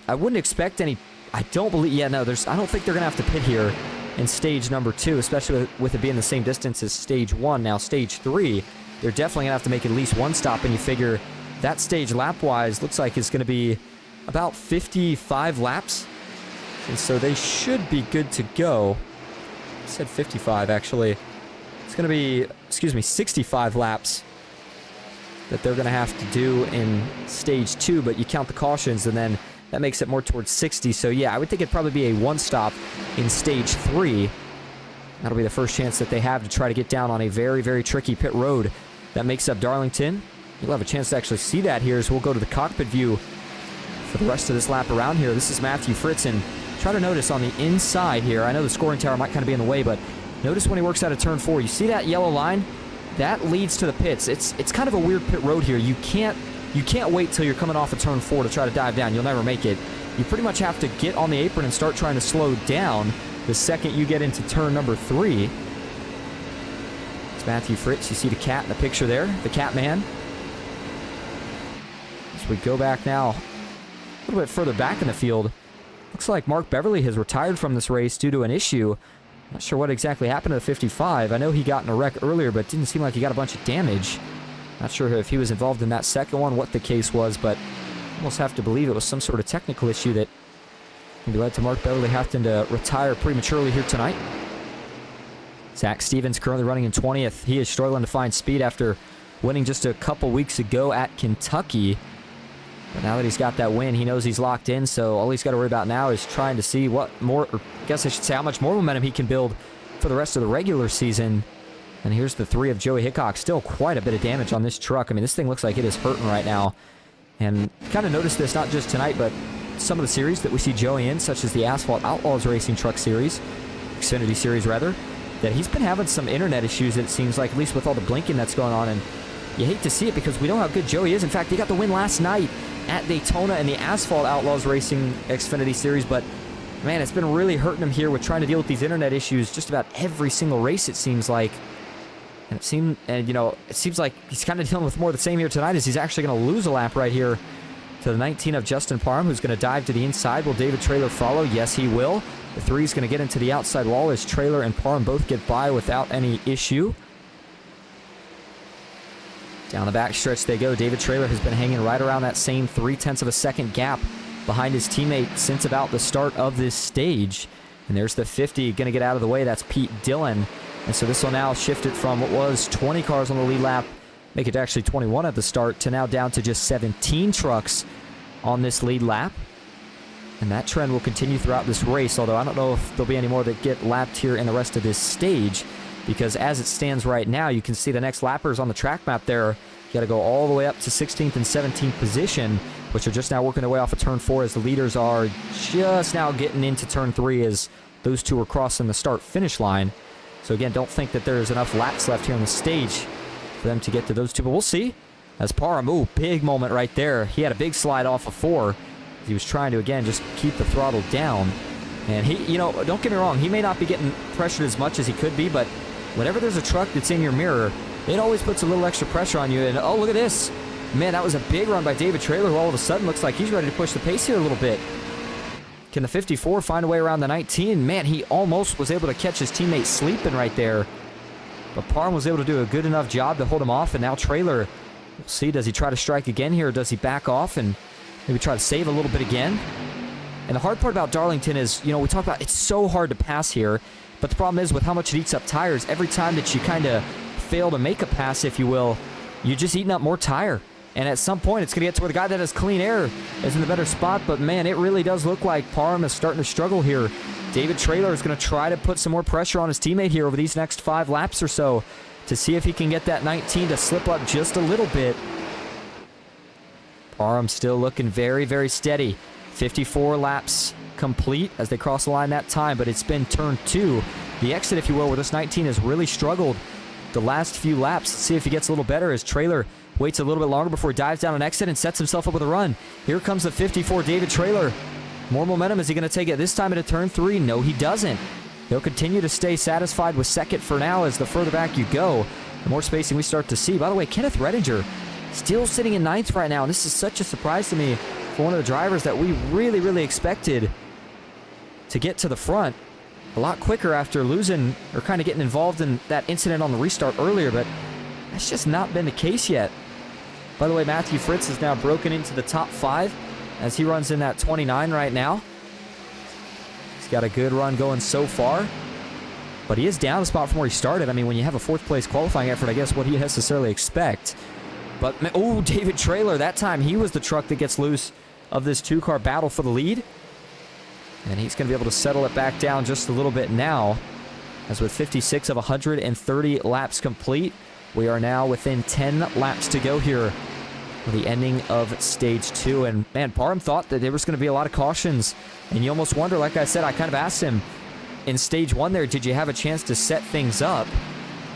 I wouldn't expect any... I don't believe... Yeah, no, I don't think they're going to have to pit here in stage number 2, especially with it being the same distance as stage 1. Now, stage 3, they're definitely going to have to make at least one stop, and you figure that stage lap-wise looks like it's going to be about 55 laps. And so they should be good to go. I said 55, actually. It's going to be, 65 laps that they're going to have to do in stage 2, but you count the cautions, and then that makes it more towards 60. So, yeah, I would think it'd probably be a one-stop in stage 3. That'll be the first chance that they have to try to get down on a very, very tricky pit road that makes up Darlington. You'll have a chance to actually see that here as we'll go to the cockpit view for the rest of this lap around here. This is Matthew Fritz, and try to notice on the inside here, I know the scoring tower might kind of be in the way, but notice when he works out of turn 4, you see that yellow line? That leads to the pits. It's kind of a weird pit road here. You can't wait till you're coming off of turn 4 to try to dive down. You'll never make it. You pretty much have to get on the apron and start trying to slow down the second you get into turn number 3. It's Matthew Fritz. You see the cat in the picture there, the cat man. As we go back now a little bit further back in the field, looks like Mark Beverly has retired from this race due to an issue. Not sure what exactly happened to the 55. I know he got in a wreck earlier, but it didn't seem like he got a bunch of damage. Not sure if he was involved in that second one, what the case was, but almost have to believe it was some sort of technical issue that maybe led to Mark Beverly having to retire prematurely here tonight. Zach Stevens currently running in 20th. He is struggling to find speed after winning just a couple weeks ago at Kentucky. But now that he's got that win, he knows he's locked in, so all he's got to worry about now is trying to see what more, or I guess I should say how much more momentum he can build for the rest of the regular season. And here's the 3 of Joey Hickok. Still quite a bit of damage on this truck. I mean, this thing looks like it is hurting right now. And kind of noticed this not just tonight, but some of the series that we see Joey in, such as the Asphalt Outlaws Racing Truck Series, Xfinity Series rather, that he's been having some internet issues, it seems like, at least with all the blinking that's going on. And you hate to see it because we know how good Joey is. In fact, he got the win last night at Daytona in the Asphalt Outlaws Racing Xfinity Series, but man, it's been really hurting him here with trying to deal with these internet issues just about every single race, it seems like. And it seems like he's kind of dealing with more of the same here tonight, as he's actually going to lose a lap right here to the 19 of Justin Parham, who's going to dive to the inside. Will David Traylor follow? Yes, he will. The 3 is going to get into the outside wall as Traylor and Parham both get by without any issue. Down the back stretch they go. David Traylor has been hanging right around that same 0.3 of a second gap behind his teammate since about the start of this stage. And there's the 50 going to get out of the way. That's Pete Dillon. And so this will now shift it from what was 20 cars on the lead lap, make it to actually 21 at the start, to now down to just 17 trucks on this lead lap. And that trend will continue throughout this race, although I don't know if there'll be any more that get lapped here in the rest of this stage. because as it stands right now, you can see the next lappers on the track map there. You got to go all the way up to 16th and 17th position, which are just now working their way off of turn 4 as the leaders are just now getting into turn 3 as those two are crossing the start-finish line. So again, don't think that there's enough laps left here on the stage for them to get to those two, but we'll see. As Parham, ooh, big moment right there. He had a big slide off of 4. He was trying to, again, just keep the throttle down. And he, you know, don't get me wrong, he may not be getting pressured as much as he could be, but whenever there's a truck that's in your mirror, it always puts a little extra pressure on you. And oh, look at this. Man, that was a big run by David Traylor, who all of a sudden looks like he's ready to push the pace here a little bit. Can the 54 find a way around the 19? Man, he almost was able to catch his teammate sleeping right there. But Parham was able to do a good enough job to hold him off, and now Traylor, we'll see, does he try to strike again here, or does he back off and maybe try to save a little bit again? And the hard part about Darlington is, you know, we talk about it's so hard to pass here, but the problem is with how much it eats up tires, every time that you kind of fail to make a pass, if you will, you're just eating up more tire. And at some point, it's going to get to where the guy that has clean air is in the better spot. But, man, it really does look like Parham is starting to struggle here. David Traylor is going to try to put some more pressure on his teammate here over these next 5 laps or so to see if he can get that 19 to slip up just a little bit. Parham still looking very, very steady. 54 laps complete as they cross the line that time, but it's been turn 2, the exit, if you will, where this 19 has really struggled the last few laps. Let's see if he gets a little better as Traylor waits a little bit longer before he dives down an exit and sets himself up with a run. Here comes the 54, David Traylor. More momentum. Is he going to take it this time into turn 3? No, he doesn't. He'll continue to stay satisfied with second for now as the further back you go, the more spacing we start to see. By the way, Kenneth Redinger still sitting in 9th right now, and this is such a surprise to me for one of the drivers that we really, really expected to get to the front a lot quicker after losing or kind of getting involved in that incident on the restart earlier, but that's just not been the case yet. By the way, Matthew Fritz is now broken into the top 5 as he runs in that 29 right now. He's got a good run going so far, but he is down a spot from where he started. I mean, when you have a 4th place qualifying effort, I guess what do you necessarily expect? But, oh, David Traylor, that time he was the truck that gets loose of this 2-car battle for the lead. And he's going to be able to settle it back down just a little bit now, as with 56 of 130 laps complete, we are now within 10 laps to go here for the ending of stage 2. And man, Parham thought that there was going to be a lot of cautions, and you almost wonder, like I said, I kind of asked him in stage 1 there, did you have a chance to set things up,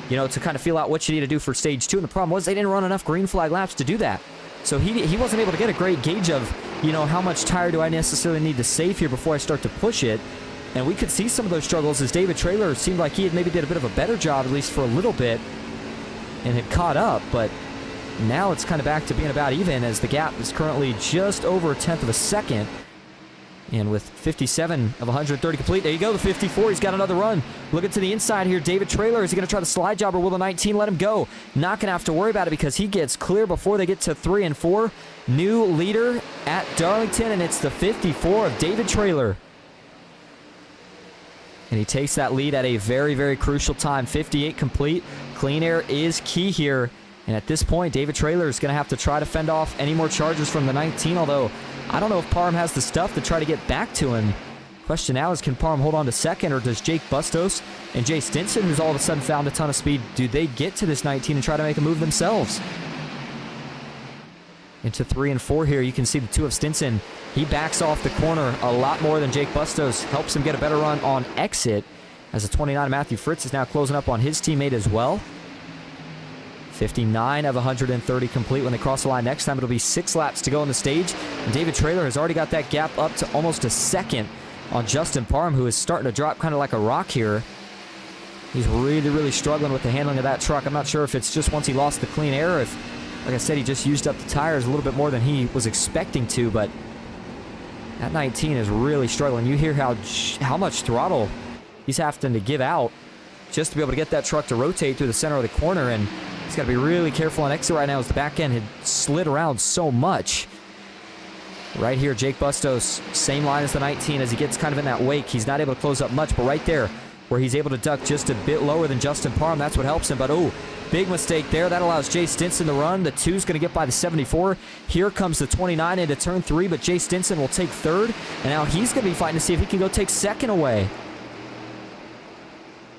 you know, to kind of feel out what you need to do for stage 2? And the problem was they didn't run enough green flag laps to do that. So he wasn't able to get a great gauge of, you know, how much tire do I necessarily need to save here before I start to push it. And we could see some of those struggles as David Traylor seemed like he had maybe did a bit of a better job, at least for a little bit, and had caught up. But now it's kind of back to being about even as the gap is currently just over 1/10 of a second. And with 57 of 130 complete, there you go, the 54, he's got another run. Looking to the inside here, David Traylor, is he going to try the slide job or will the 19 let him go? Not going to have to worry about it because he gets clear before they get to 3 and 4. New leader at Darlington, and it's the 54 of David Traylor. And he takes that lead at a very, very crucial time. 58 complete. Clean air is key here. And at this point, David Traylor is going to have to try to fend off any more charges from the 19, although I don't know if Parham has the stuff to try to get back to him. Question now is, can Parham hold on to second, or does Jake Bustos and Jay Stinson, who's all of a sudden found a ton of speed, do they get to this 19 and try to make a move themselves? Into 3 and 4 here, you can see the 2 of Stinson. He backs off the corner a lot more than Jake Bustos, helps him get a better run on exit, as the 29 Matthew Fritz is now closing up on his teammate as well. 59 of 130 complete. When they cross the line next time, it'll be 6 laps to go on the stage. And David Traylor has already got that gap up to almost a second on Justin Parham, who is starting to drop kind of like a rock here. He's really, really struggling with the handling of that truck. I'm not sure if it's just once he lost the clean air, or if, like I said, he just used up the tires a little bit more than he was expecting to, but that 19 is really struggling. You hear how much throttle he's having to give out just to be able to get that truck to rotate through the center of the corner, and he's got to be really careful on exit right now as the back end had slid around so much. Right here, Jake Bustos, same line as the 19 as he gets kind of in that wake. He's not able to close up much, but right there where he's able to duck just a bit lower than Justin Parham, that's what helps him. But oh, big mistake there. That allows Jay Stinson to run. The 2's going to get by the 74. Here comes the 29 into turn 3, but Jay Stinson will take 3rd, and now he's going to be fighting to see if he can go take 2nd away.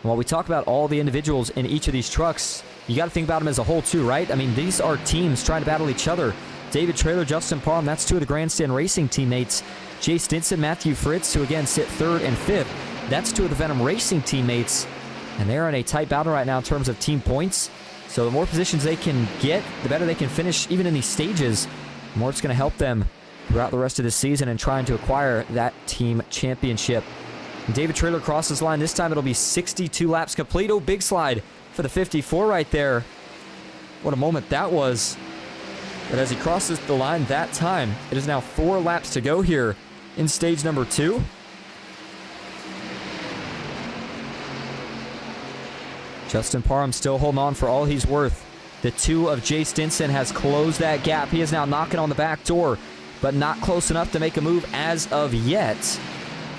And while we talk about all the individuals in each of these trucks, you got to think about them as a whole too, right? I mean, these are teams trying to battle each other. David Traylor, Justin Parham, that's two of the Grandstand Racing teammates. Jay Stinson, Matthew Fritz, who again sit 3rd and 5th. That's two of the Venom Racing teammates. And they're in a tight battle right now in terms of team points. So the more positions they can get, the better they can finish even in these stages. The more it's going to help them throughout the rest of the season and trying to acquire that team championship. And David Traylor crosses the line. This time it'll be 62 laps complete. Oh, big slide for the 54 right there. What a moment that was. But as he crosses the line that time, it is now 4 laps to go here in stage number 2. Justin Parham still holding on for all he's worth. The 2 of Jay Stinson has closed that gap. He is now knocking on the back door, but not close enough to make a move as of yet.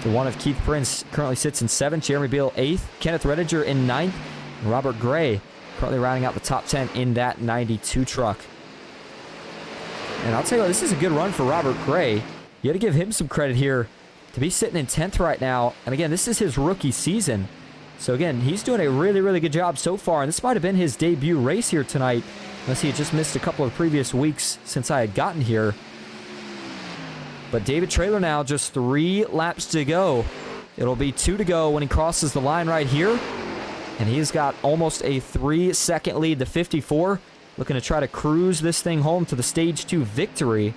The 1 of Keith Prince currently sits in 7th, Jeremy Beal 8th, Kenneth Redinger in 9th, and Robert Gray currently rounding out the top 10 in that 92 truck. And I'll tell you what, this is a good run for Robert Gray. You got to give him some credit here to be sitting in 10th right now. And again, this is his rookie season. So again, he's doing a really, really good job so far. And this might have been his debut race here tonight, unless he had just missed a couple of previous weeks since I had gotten here. But David Traylor now just 3 laps to go. It'll be 2 to go when he crosses the line right here. And he's got almost a 3-second lead to 54. Looking to try to cruise this thing home to the Stage 2 victory.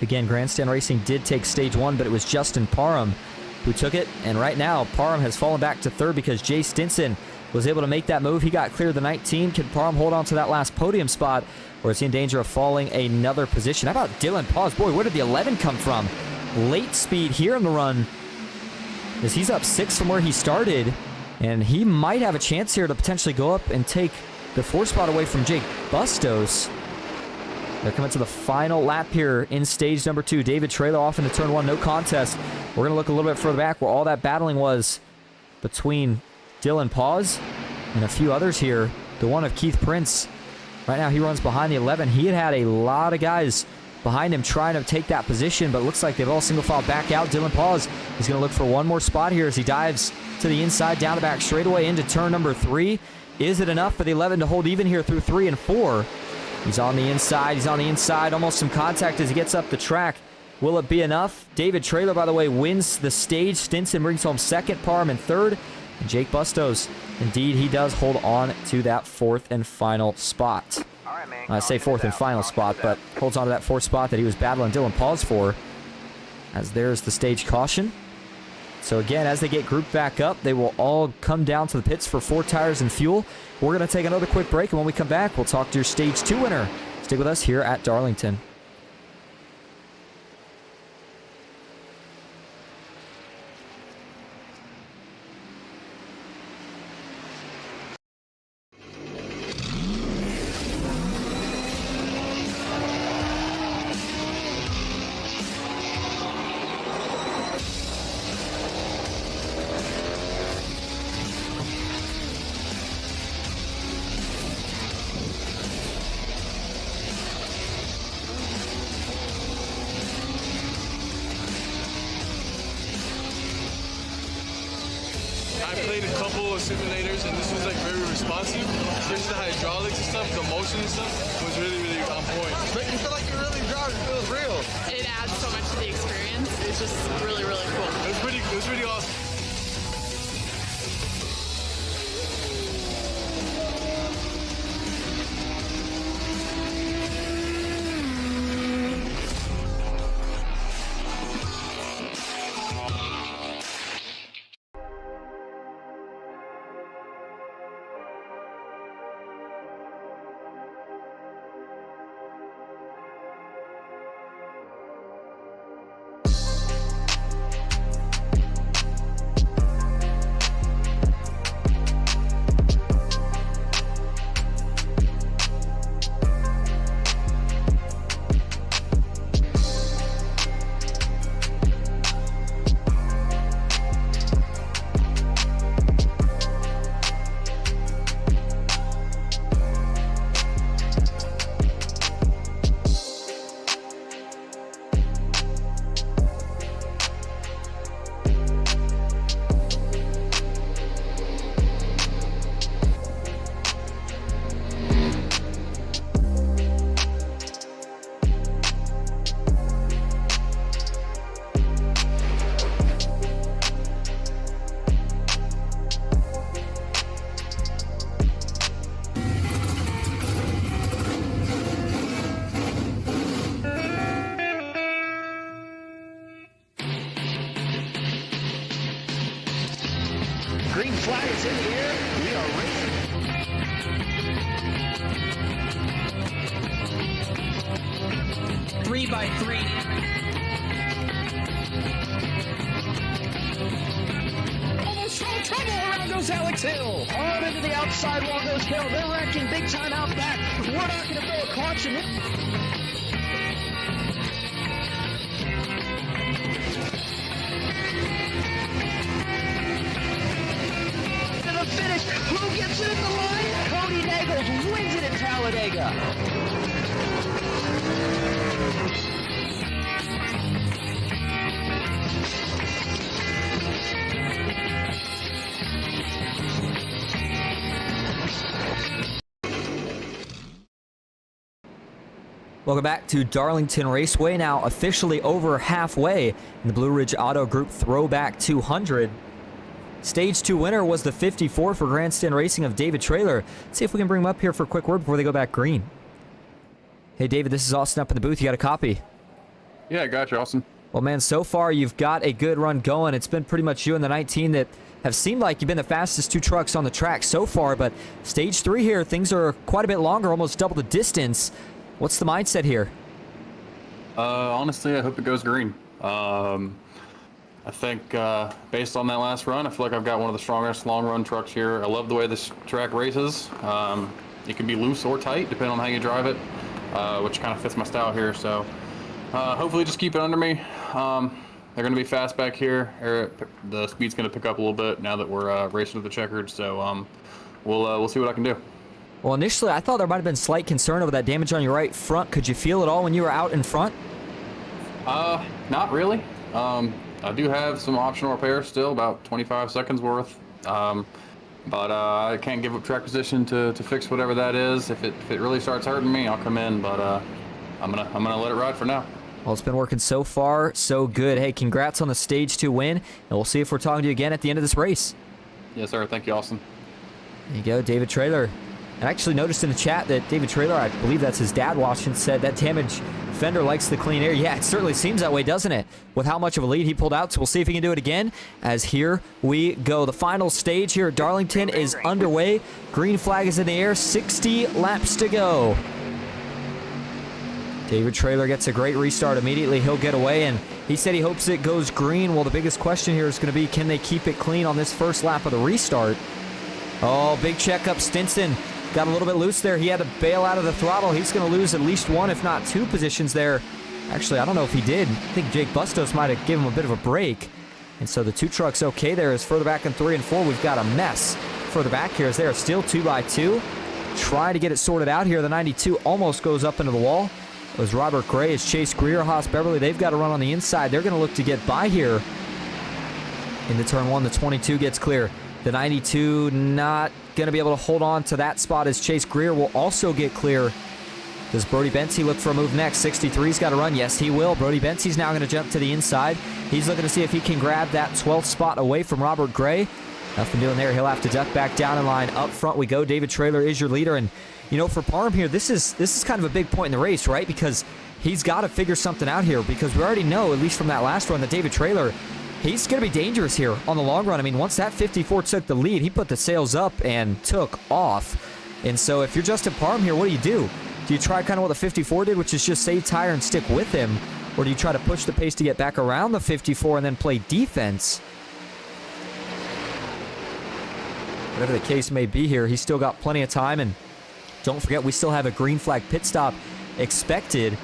Again, Grandstand Racing did take Stage 1, but it was Justin Parham who took it. And right now, Parham has fallen back to 3rd because Jay Stinson was able to make that move. He got clear of the 19. Can Parham hold on to that last podium spot, or is he in danger of falling another position? How about Dylan Paz? Boy, where did the 11 come from? Late speed here in the run, as he's up 6 from where he started, and he might have a chance here to potentially go up and take the 4 spot away from Jake Bustos. They're coming to the final lap here in stage number 2. David Traylor off into turn 1, no contest. We're going to look a little bit further back where all that battling was between Dylan Paz and a few others here. The 1 of Keith Prince. Right now he runs behind the 11. He had a lot of guys behind him trying to take that position, but it looks like they've all single file back out. Dylan Paz is going to look for one more spot here as he dives to the inside, down the back straightaway into turn number 3. Is it enough for the 11 to hold even here through 3 and 4? He's on the inside. He's on the inside. Almost some contact as he gets up the track. Will it be enough? David Traylor, by the way, wins the stage. Stinson brings home 2nd, Parham in 3rd. And Jake Bustos, indeed, he does hold on to that 4th and final spot. I say 4th and final spot, but holds on to that 4th spot that he was battling Dylan Paz for. As there's the stage caution. So again, as they get grouped back up, they will all come down to the pits for 4 tires and fuel. We're going to take another quick break, and when we come back, we'll talk to your Stage 2 winner. Stick with us here at Darlington. I played a couple of simulators, and this was like very responsive. Especially the hydraulics and stuff, the motion and stuff was really, really on point. But you feel like you're really driving. It feels real. It adds so much to the experience. It's just really, really cool. It was pretty awesome. Green flag is in the air. We are racing. 3 by 3. Almost no trouble. Around goes Alex Hill. On into the outside wall goes Hill. They're wrecking big time out back. We're not going to throw a caution. To the finish. Who gets it at the line? Cody Nagels wins it in Talladega. Welcome back to Darlington Raceway, now officially over halfway in the Blue Ridge Auto Group Throwback 200. Stage 2 winner was the 54 for Grandstand Racing of David Traylor. Let's see if we can bring him up here for a quick word before they go back green. Hey, David, this is Austin up in the booth. You got a copy? Yeah, I got you, Austin. Well, man, so far you've got a good run going. It's been pretty much you and the 19 that have seemed like you've been the fastest two trucks on the track so far, but Stage 3 here, things are quite a bit longer, almost double the distance. What's the mindset here? Honestly, I hope it goes green. I think based on that last run, I feel like I've got one of the strongest long-run trucks here. I love the way this track races. It can be loose or tight, depending on how you drive it, which kind of fits my style here. So hopefully just keep it under me. They're going to be fast back here. The speed's going to pick up a little bit now that we're racing with the checkered. So we'll see what I can do. Well, initially, I thought there might have been slight concern over that damage on your right front. Could you feel it all when you were out in front? Not really. I do have some optional repairs still, about 25 seconds worth. But I can't give up track position to fix whatever that is. If it really starts hurting me, I'll come in. But I'm gonna let it ride for now. Well, it's been working so far, so good. Hey, congrats on the Stage 2 win, and we'll see if we're talking to you again at the end of this race. Yes, sir. Thank you, Austin. There you go, David Traylor. I actually noticed in the chat that David Traylor, I believe that's his dad watching, said that damaged fender likes the clean air. Yeah, it certainly seems that way, doesn't it? With how much of a lead he pulled out. So we'll see if he can do it again, as here we go. The final stage here at Darlington is underway. Green flag is in the air. 60 laps to go. David Traylor gets a great restart immediately. He'll get away, and he said he hopes it goes green. Well, the biggest question here is going to be, can they keep it clean on this first lap of the restart? Oh, big checkup. Stinson got a little bit loose there. He had to bail out of the throttle. He's going to lose at least one, if not two positions there. Actually, I don't know if he did. I think Jake Bustos might have given him a bit of a break. And so the two trucks okay there. As further back in 3 and 4, we've got a mess. Further back here as they are still 2 by 2. Try to get it sorted out here. The 92 almost goes up into the wall. It was Robert Gray, it's Chase Greer, Haas Beverly. They've got to run on the inside. They're going to look to get by here. Into turn 1, the 22 gets clear. The 92 not going to be able to hold on to that spot as Chase Greer will also get clear. Does Brody Benty look for a move next? 63's got to run. Yes, he will. Brody Benty's now going to jump to the inside. He's looking to see if he can grab that 12th spot away from Robert Gray. Nothing doing there. He'll have to duck back down in line. Up front we go. David Traylor is your leader. And, you know, for Parham here, this is kind of a big point in the race, right? Because he's got to figure something out here, because we already know, at least from that last run, that David Traylor, he's going to be dangerous here on the long run. I mean, once that 54 took the lead, he put the sails up and took off. And so if you're Justin Parham here, what do? Do you try kind of what the 54 did, which is just save tire and stick with him? Or do you try to push the pace to get back around the 54 and then play defense? Whatever the case may be here, he's still got plenty of time. And don't forget, we still have a green flag pit stop expected.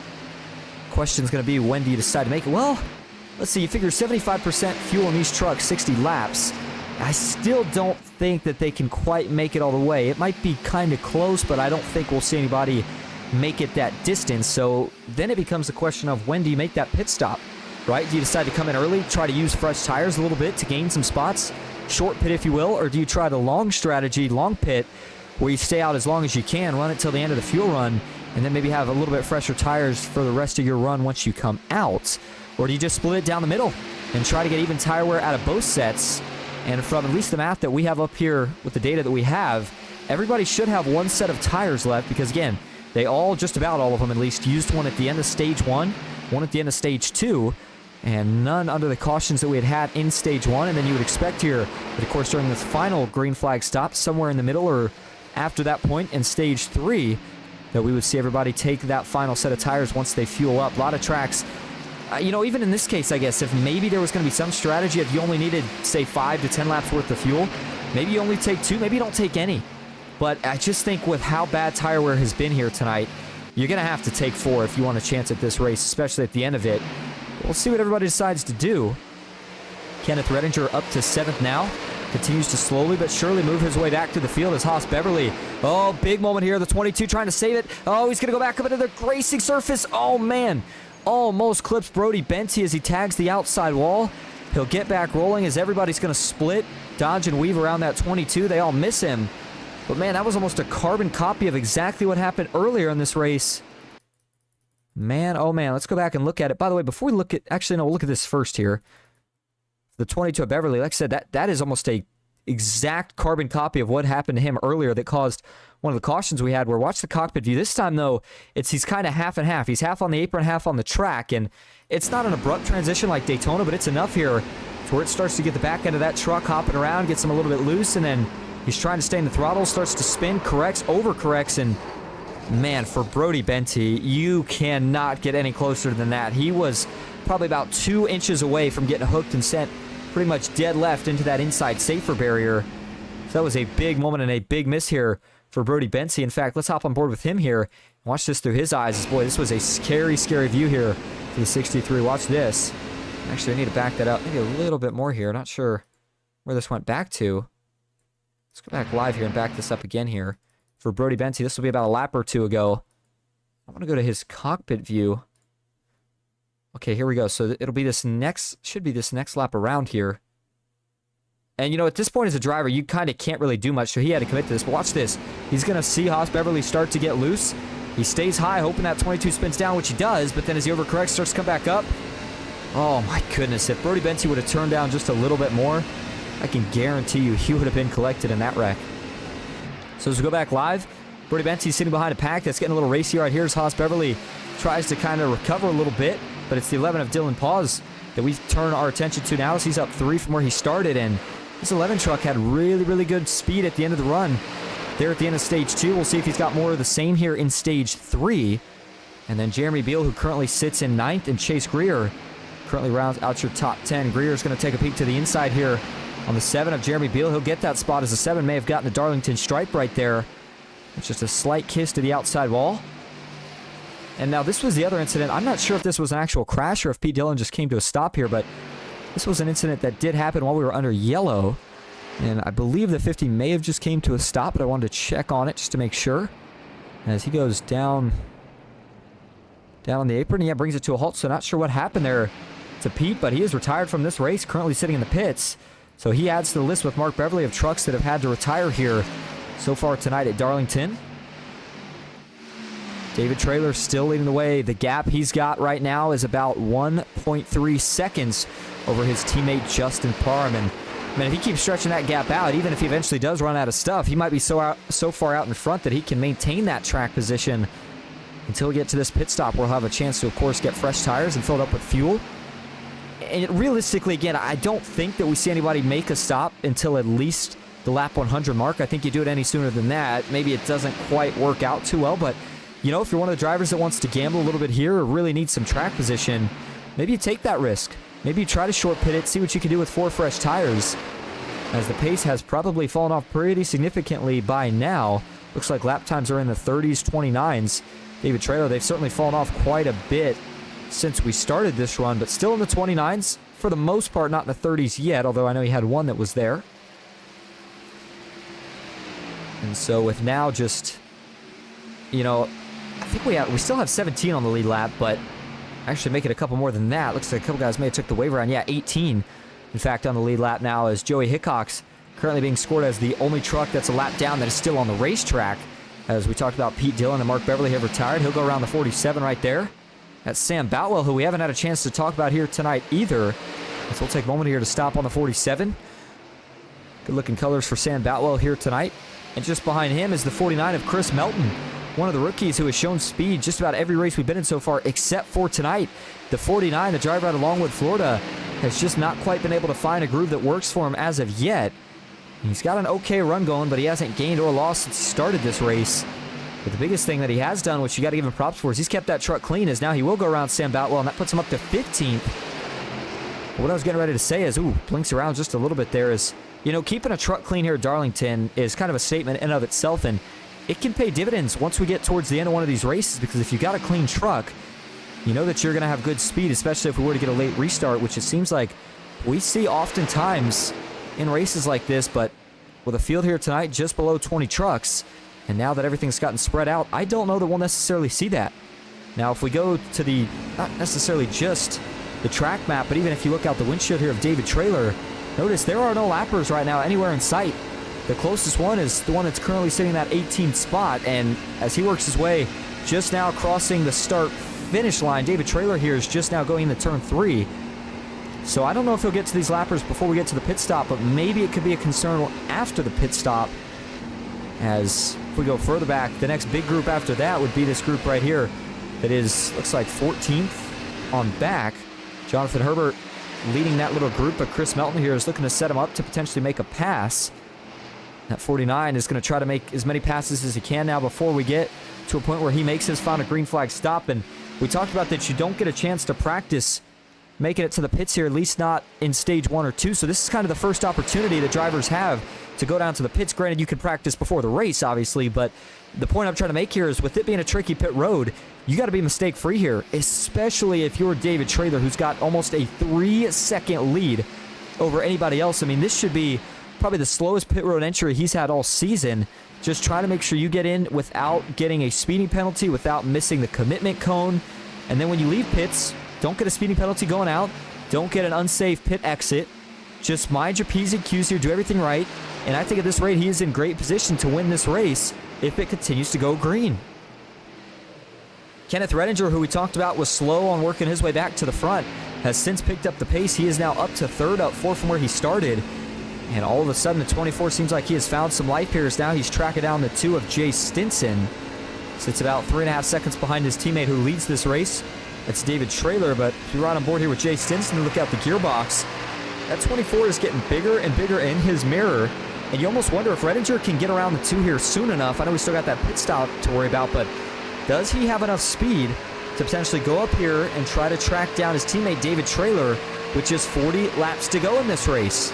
Question's going to be, when do you decide to make it? Well, let's see, you figure 75% fuel in these trucks, 60 laps. I still don't think that they can quite make it all the way. It might be kind of close, but I don't think we'll see anybody make it that distance. So then it becomes a question of, when do you make that pit stop, right? Do you decide to come in early, try to use fresh tires a little bit to gain some spots, short pit if you will, or do you try the long strategy, long pit, where you stay out as long as you can, run it till the end of the fuel run, and then maybe have a little bit fresher tires for the rest of your run once you come out? Or do you just split it down the middle and try to get even tire wear out of both sets? And from at least the math that we have up here with the data that we have, everybody should have one set of tires left, because again, they all, just about all of them at least, used one at the end of stage 1, one at the end of stage 2. and none under the cautions that we had in stage 1. And then you would expect here that, of course, during this final green flag stop, somewhere in the middle or after that point in stage 3, that we would see everybody take that final set of tires once they fuel up. A lot of tracks, you know, even in this case, I guess, if maybe there was going to be some strategy, if you only needed, say, 5 to 10 laps worth of fuel, maybe you only take 2, maybe you don't take any. But I just think with how bad tire wear has been here tonight, you're going to have to take 4 if you want a chance at this race, especially at the end of it. We'll see what everybody decides to do. Kenneth Redinger up to 7th now. Continues to slowly but surely move his way back to the field as Haas Beverly. Oh, big moment here. The 22 trying to save it. Oh, he's going to go back up into the racing surface. Oh, man. Almost clips Brody Benty as he tags the outside wall. He'll get back rolling as everybody's going to split, dodge, and weave around that 22. They all miss him. But, man, that was almost a carbon copy of exactly what happened earlier in this race. Man, oh, man. Let's go back and look at it. By the way, before we look at... Actually, no, we'll look at this first here. The 22 at Beverly, like I said, that is almost a exact carbon copy of what happened to him earlier that caused one of the cautions we had. Where watch the cockpit view. This time, though, he's kind of half and half. He's half on the apron, half on the track. And it's not an abrupt transition like Daytona, but it's enough here to where it starts to get the back end of that truck hopping around, gets him a little bit loose, and then he's trying to stay in the throttle, starts to spin, corrects, overcorrects, and man, for Brody Benty, you cannot get any closer than that. He was probably about 2 inches away from getting hooked and sent pretty much dead left into that inside safer barrier. So that was a big moment and a big miss here for Brody Benty. In fact, let's hop on board with him here. Watch this through his eyes. Boy, this was a scary, scary view here for the 63. Watch this. Actually, I need to back that up. Maybe a little bit more here. Not sure where this went back to. Let's go back live here and back this up again here. For Brody Benty, this will be about a lap or 2 ago. I want to go to his cockpit view. Okay, here we go. So it'll be this next, should be this next lap around here. And, you know, at this point as a driver, you kind of can't really do much, so he had to commit to this. But watch this. He's going to see Haas Beverly start to get loose. He stays high, hoping that 22 spins down, which he does, but then as he overcorrects, starts to come back up. Oh, my goodness. If Brody Benty would have turned down just a little bit more, I can guarantee you he would have been collected in that wreck. So as we go back live, Brody Benty sitting behind a pack that's getting a little racy right here as Haas Beverly tries to kind of recover a little bit. But it's the 11 of Dylan Paws that we've turned our attention to now as he's up 3 from where he started. And this 11 truck had really, really good speed at the end of the run. There at the end of stage 2, we'll see if he's got more of the same here in stage 3. And then Jeremy Beal, who currently sits in 9th, and Chase Greer currently rounds out your top 10. Greer's going to take a peek to the inside here on the 7 of Jeremy Beal. He'll get that spot as the 7 may have gotten the Darlington stripe right there. It's just a slight kiss to the outside wall. And now this was the other incident. I'm not sure if this was an actual crash or if Pete Dillon just came to a stop here, but this was an incident that did happen while we were under yellow. And I believe the 50 may have just came to a stop, but I wanted to check on it just to make sure. As he goes down on the apron, yeah, brings it to a halt. So not sure what happened there to Pete, but he is retired from this race, currently sitting in the pits. So he adds to the list with Mark Beverly of trucks that have had to retire here so far tonight at Darlington. David Traylor still leading the way. The gap he's got right now is about 1.3 seconds over his teammate Justin Parham. And man, if he keeps stretching that gap out, even if he eventually does run out of stuff, he might be so far out in front that he can maintain that track position until we get to this pit stop. We'll have a chance to, of course, get fresh tires and fill it up with fuel. And realistically, again, I don't think that we see anybody make a stop until at least the lap 100 mark. I think you do it any sooner than that. Maybe it doesn't quite work out too well, but you know, if you're one of the drivers that wants to gamble a little bit here or really needs some track position, maybe you take that risk. Maybe you try to short pit it, see what you can do with 4 fresh tires. As the pace has probably fallen off pretty significantly by now. Looks like lap times are in the 30s, 29s. David Traylor, they've certainly fallen off quite a bit since we started this run, but still in the 29s. For the most part, not in the 30s yet, although I know he had one that was there. And so with now just, you know, I think we still have 17 on the lead lap, but actually make it a couple more than that. Looks like a couple guys may have took the wave around. Yeah, 18, in fact, on the lead lap now as Joey Hickox currently being scored as the only truck that's a lap down that is still on the racetrack. As we talked about, Pete Dillon and Mark Beverly have retired. He'll go around the 47 right there. That's Sam Boutwell, who we haven't had a chance to talk about here tonight either. So we'll take a moment here to stop on the 47. Good looking colors for Sam Boutwell here tonight. And just behind him is the 49 of Chris Melton. one of the rookies who has shown speed just about every race we've been in so far, except for tonight. The 49, the driver out of Longwood, Florida, has just not quite been able to find a groove that works for him as of yet. He's got an okay run going, but he hasn't gained or lost since he started this race. But the biggest thing that he has done, which you got to give him props for, is he's kept that truck clean, as now he will go around Sam Boutwell, and that puts him up to 15th. But what I was getting ready to say is, blinks around just a little bit there, is, you know, keeping a truck clean here at Darlington is kind of a statement in and of itself, and it can pay dividends once we get towards the end of one of these races, because if you got a clean truck, you know that you're going to have good speed, especially if we were to get a late restart, which it seems like we see oftentimes in races like this. But with a field here tonight just below 20 trucks, and now that everything's gotten spread out, I don't know that we'll necessarily see that. Now, if we go to the, not necessarily just the track map, but even if you look out the windshield here of David Traylor, notice there are no lappers right now anywhere in sight. The closest one is the one that's currently sitting in that 18th spot, and as he works his way just now crossing the start-finish line, David Traylor here is just now going into turn 3. So I don't know if he'll get to these lappers before we get to the pit stop, but maybe it could be a concern after the pit stop. As if we go further back, the next big group after that would be this group right here that is, looks like 14th on back. Jonathan Herbert leading that little group, but Chris Melton here is looking to set him up to potentially make a pass. That 49 is going to try to make as many passes as he can now before we get to a point where he makes his final green flag stop. And we talked about that you don't get a chance to practice making it to the pits here, at least not in stage 1 or 2. So this is kind of the first opportunity that drivers have to go down to the pits. Granted, you can practice before the race, obviously, but the point I'm trying to make here is with it being a tricky pit road, you got to be mistake-free here, especially if you're David Traylor, who's got almost a 3-second lead over anybody else. I mean, this should be probably the slowest pit road entry he's had all season. Just try to make sure you get in without getting a speeding penalty, without missing the commitment cone. And then when you leave pits, don't get a speeding penalty going out. Don't get an unsafe pit exit. Just mind your P's and Q's here. Do everything right. And I think at this rate, he is in great position to win this race if it continues to go green. Kenneth Redinger, who we talked about was slow on working his way back to the front, has since picked up the pace. He is now up to 3rd, up 4 from where he started. And all of a sudden, the 24 seems like he has found some life here, as now he's tracking down the 2 of Jay Stinson. Sits about 3.5 seconds behind his teammate who leads this race. That's David Traylor, but if you're right on board here with Jay Stinson and look out the gearbox, that 24 is getting bigger and bigger in his mirror, and you almost wonder if Redinger can get around the 2 here soon enough. I know we still got that pit stop to worry about, but does he have enough speed to potentially go up here and try to track down his teammate David Traylor with just 40 laps to go in this race?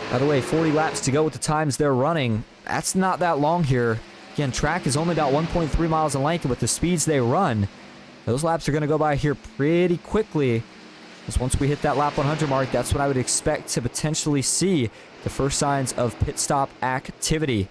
By the way, 40 laps to go with the times they're running. That's not that long here. Again, track is only about 1.3 miles in length, and with the speeds they run, those laps are going to go by here pretty quickly. Because once we hit that lap 100 mark, that's when I would expect to potentially see the first signs of pit stop activity.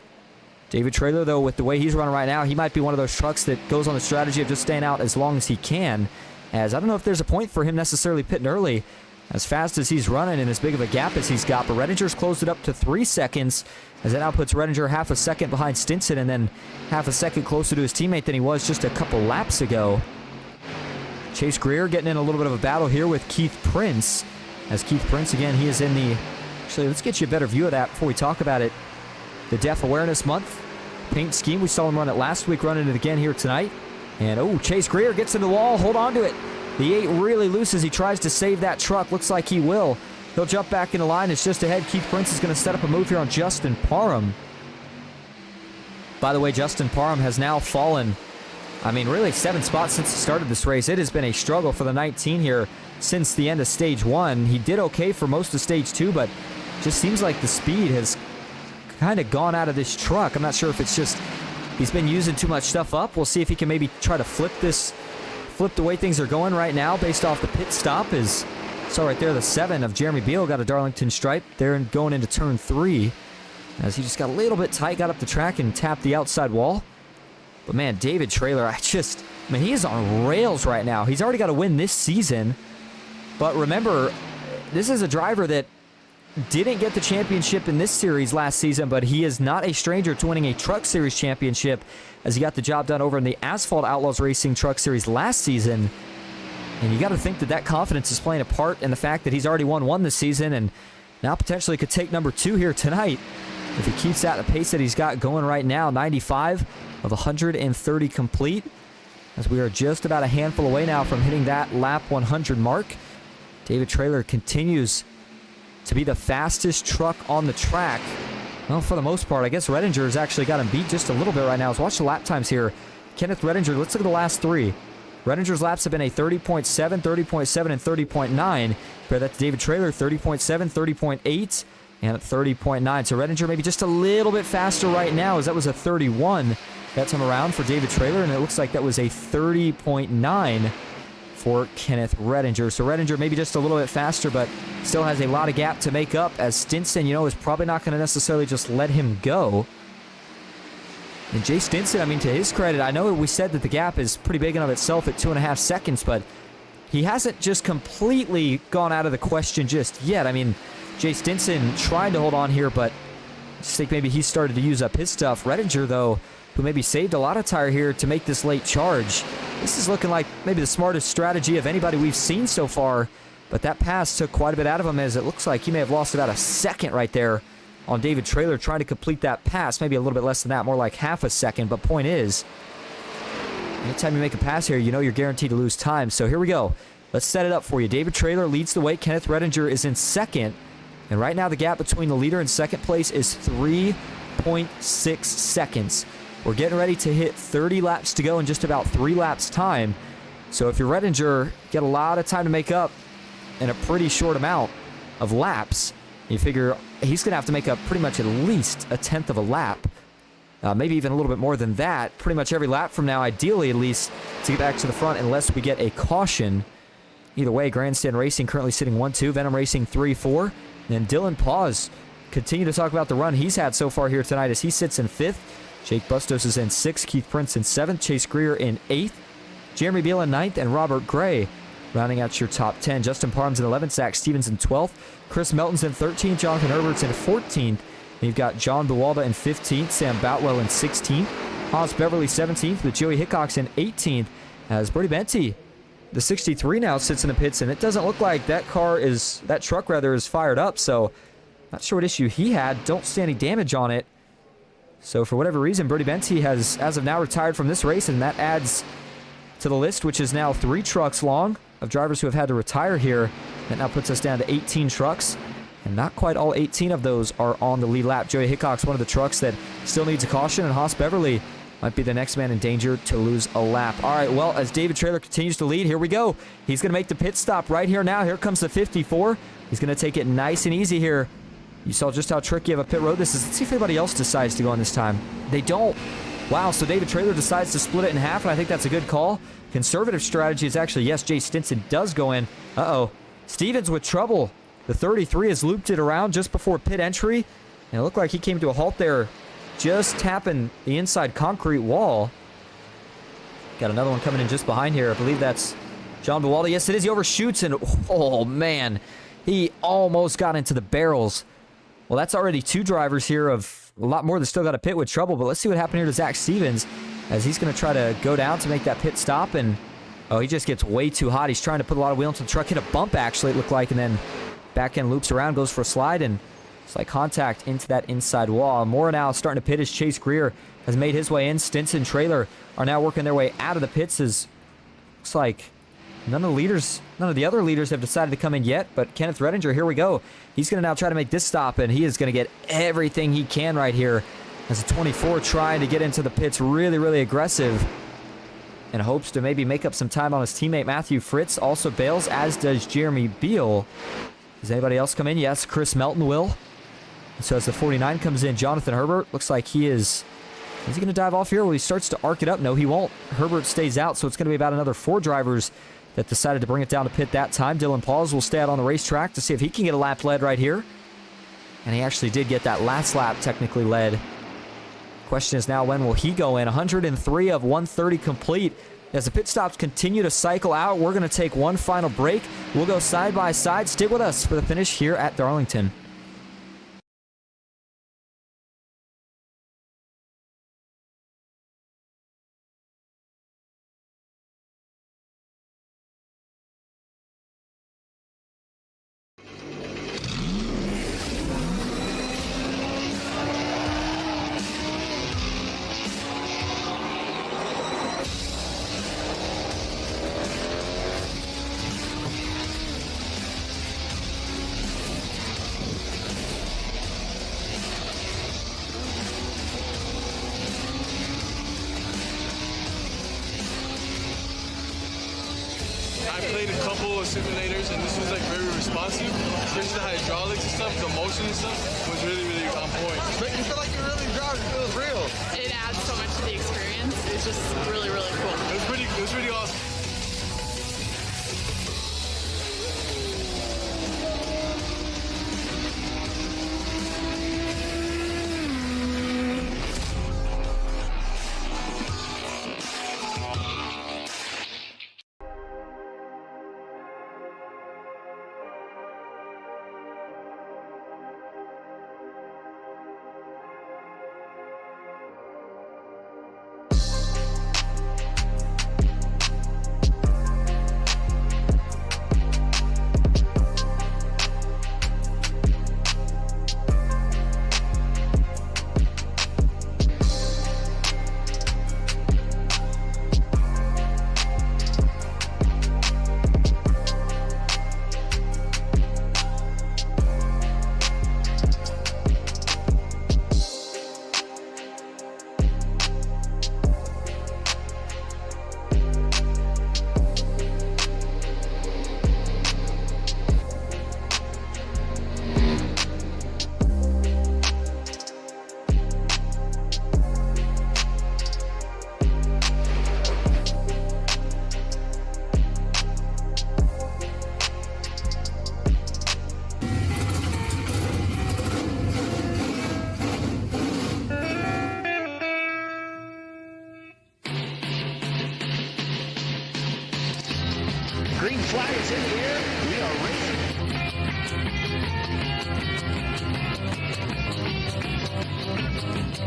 David Traylor, though, with the way he's running right now, he might be one of those trucks that goes on the strategy of just staying out as long as he can. As I don't know if there's a point for him necessarily pitting early, as fast as he's running and as big of a gap as he's got. But Redinger's closed it up to 3 seconds, as that now puts Redinger half a second behind Stinson and then half a second closer to his teammate than he was just a couple laps ago. Chase Greer getting in a little bit of a battle here with Keith Prince. As Keith Prince, again, he is in the... Actually, let's get you a better view of that before we talk about it. The Deaf Awareness Month paint scheme. We saw him run it last week, running it again here tonight. And, Chase Greer gets in the wall. Hold on to it. The 8 really loose as he tries to save that truck. Looks like he will. He'll jump back in the line. It's just ahead. Keith Prince is going to set up a move here on Justin Parham. By the way, Justin Parham has now fallen, really 7 spots since he started this race. It has been a struggle for the 19 here since the end of Stage 1. He did okay for most of Stage 2, but just seems like the speed has kind of gone out of this truck. I'm not sure if it's just he's been using too much stuff up. We'll see if he can maybe try to flip the way things are going right now based off the pit stop. So right there, the 7 of Jeremy Beal got a Darlington stripe there and going into turn 3 as he just got a little bit tight, got up the track and tapped the outside wall. But man, David Traylor, he is on rails right now. He's already got a win this season. But remember, this is a driver that didn't get the championship in this series last season, but he is not a stranger to winning a Truck Series championship, as he got the job done over in the Asphalt Outlaws Racing Truck Series last season. And you got to think that confidence is playing a part in the fact that he's already won 1 this season and now potentially could take number 2 here tonight. If he keeps at the pace that he's got going right now, 95 of 130 complete, as we are just about a handful away now from hitting that lap 100 mark. David Traylor continues to be the fastest truck on the track. Well, for the most part, I guess Redinger's actually got him beat just a little bit right now. Let's watch the lap times here. Kenneth Redinger, let's look at the last three. Redinger's laps have been a 30.7, 30.7, and 30.9. Compare that to David Traylor, 30.7, 30.8, and 30.9. So Redinger maybe just a little bit faster right now, as that was a 31 that time around for David Traylor, and it looks like that was a 30.9 for Kenneth Redinger. So Redinger maybe just a little bit faster, but still has a lot of gap to make up, as Stinson, is probably not going to necessarily just let him go. And Jay Stinson, I mean, to his credit, I know we said that the gap is pretty big in of itself at 2.5 seconds, but he hasn't just completely gone out of the question just yet. I mean, Jay Stinson trying to hold on here, but I just think maybe he started to use up his stuff. Redinger, though, who maybe saved a lot of tire here to make this late charge. This is looking like maybe the smartest strategy of anybody we've seen so far, but that pass took quite a bit out of him, as it looks like he may have lost about a second right there on David Traylor trying to complete that pass. Maybe a little bit less than that, more like half a second, but point is, anytime you make a pass here, you're guaranteed to lose time. So here we go. Let's set it up for you. David Traylor leads the way. Kenneth Redinger is in second, and right now the gap between the leader and second place is 3.6 seconds. We're getting ready to hit 30 laps to go in just about 3 laps time. So if you're Redinger, get a lot of time to make up in a pretty short amount of laps. You figure he's going to have to make up pretty much at least a tenth of a lap. Maybe even a little bit more than that. Pretty much every lap from now, ideally at least, to get back to the front unless we get a caution. Either way, Grandstand Racing currently sitting 1-2. Venom Racing 3-4. And Dylan Paws continue to talk about the run he's had so far here tonight as he sits in 5th. Jake Bustos is in 6th, Keith Prince in 7th, Chase Greer in 8th, Jeremy Beal in 9th, and Robert Gray rounding out your top 10. Justin Parham's in 11th, Zach Stevens in 12th, Chris Melton's in 13th, Jonathan Herbert's in 14th, and you've got John Buwalda in 15th, Sam Boutwell in 16th, Haas Beverly 17th, with Joey Hickox in 18th, as Brody Benty, the 63 now, sits in the pits, and it doesn't look like that truck is fired up, so not sure what issue he had. Don't see any damage on it. So for whatever reason, Brody Benty has, as of now, retired from this race, and that adds to the list, which is now 3 trucks long of drivers who have had to retire here. That now puts us down to 18 trucks, and not quite all 18 of those are on the lead lap. Joey Hickox, one of the trucks that still needs a caution, and Haas Beverly might be the next man in danger to lose a lap. All right, well, as David Traylor continues to lead, here we go. He's going to make the pit stop right here now. Here comes the 54. He's going to take it nice and easy here. You saw just how tricky of a pit road this is. Let's see if anybody else decides to go on this time. They don't. Wow, so David Traylor decides to split it in half, and I think that's a good call. Conservative strategy is actually, yes, Jay Stinson does go in. Uh-oh. Stevens with trouble. The 33 has looped it around just before pit entry, and it looked like he came to a halt there, just tapping the inside concrete wall. Got another one coming in just behind here. I believe that's John Buwalda. Yes, it is. He overshoots, and oh, man. He almost got into the barrels. Well, that's already 2 drivers here of a lot more that still got a pit with trouble, but let's see what happened here to Zach Stevens as he's going to try to go down to make that pit stop, and oh, he just gets way too hot. He's trying to put a lot of wheel into the truck, hit a bump actually, it looked like, and then back end loops around, goes for a slide, and it's like contact into that inside wall. More now starting to pit as Chase Greer has made his way in. Stinson Traylor are now working their way out of the pits as looks like none of the other leaders have decided to come in yet, but Kenneth Redinger, here we go. He's going to now try to make this stop, and he is going to get everything he can right here as a 24 trying to get into the pits, really, really aggressive, and hopes to maybe make up some time on his teammate Matthew Fritz. Also bails, as does Jeremy Beal. Does anybody else come in? Yes, Chris Melton will. And so as the 49 comes in, Jonathan Herbert, looks like he is he going to dive off here? Well, he starts to arc it up. No, he won't. Herbert stays out, so it's going to be about another 4 drivers that decided to bring it down to pit that time. Dylan Paws will stay out on the racetrack to see if he can get a lap led right here. And he actually did get that last lap technically led. Question is now, when will he go in? 103 of 130 complete. As the pit stops continue to cycle out, we're going to take one final break. We'll go side by side. Stick with us for the finish here at Darlington. couple of simulators, and this was like very responsive. Especially the hydraulics and stuff, the motion and stuff was really, really on point. But you feel like you're really driving. It feels real. It adds so much to the experience. It's just really, really cool. It was pretty awesome. Green flag is in the air. We are racing.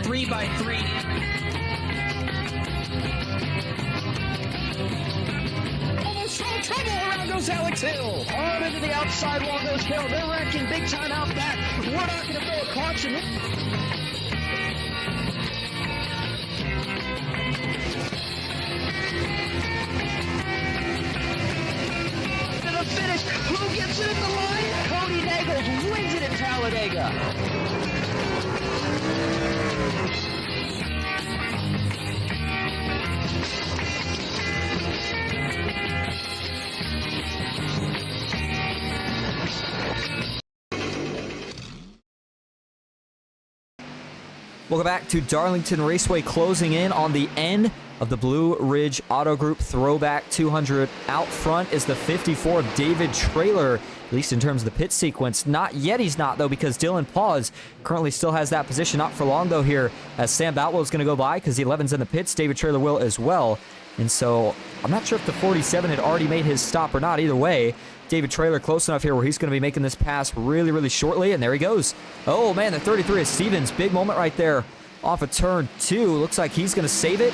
Three by three. Almost no trouble. Around goes Alex Hill. On into the outside wall goes Hill. They're wrecking big time out back. We're not going to throw a caution. Finish. Who gets it at the line? Cody Nagels wins it at Talladega. Welcome back to Darlington Raceway, closing in on the end of the Blue Ridge Auto Group Throwback 200. Out front is the 54 of David Trailer, at least in terms of the pit sequence. Not yet, he's not, though, because Dylan Paws currently still has that position. Not for long, though, here, as Sam Boutwell is going to go by, because the 11's in the pits. David Trailer will as well. And so I'm not sure if the 47 had already made his stop or not. Either way, David Trailer close enough here where he's going to be making this pass really, really shortly. And there he goes. Oh, man, the 33 of Stevens. Big moment right there off of turn 2. Looks like he's going to save it.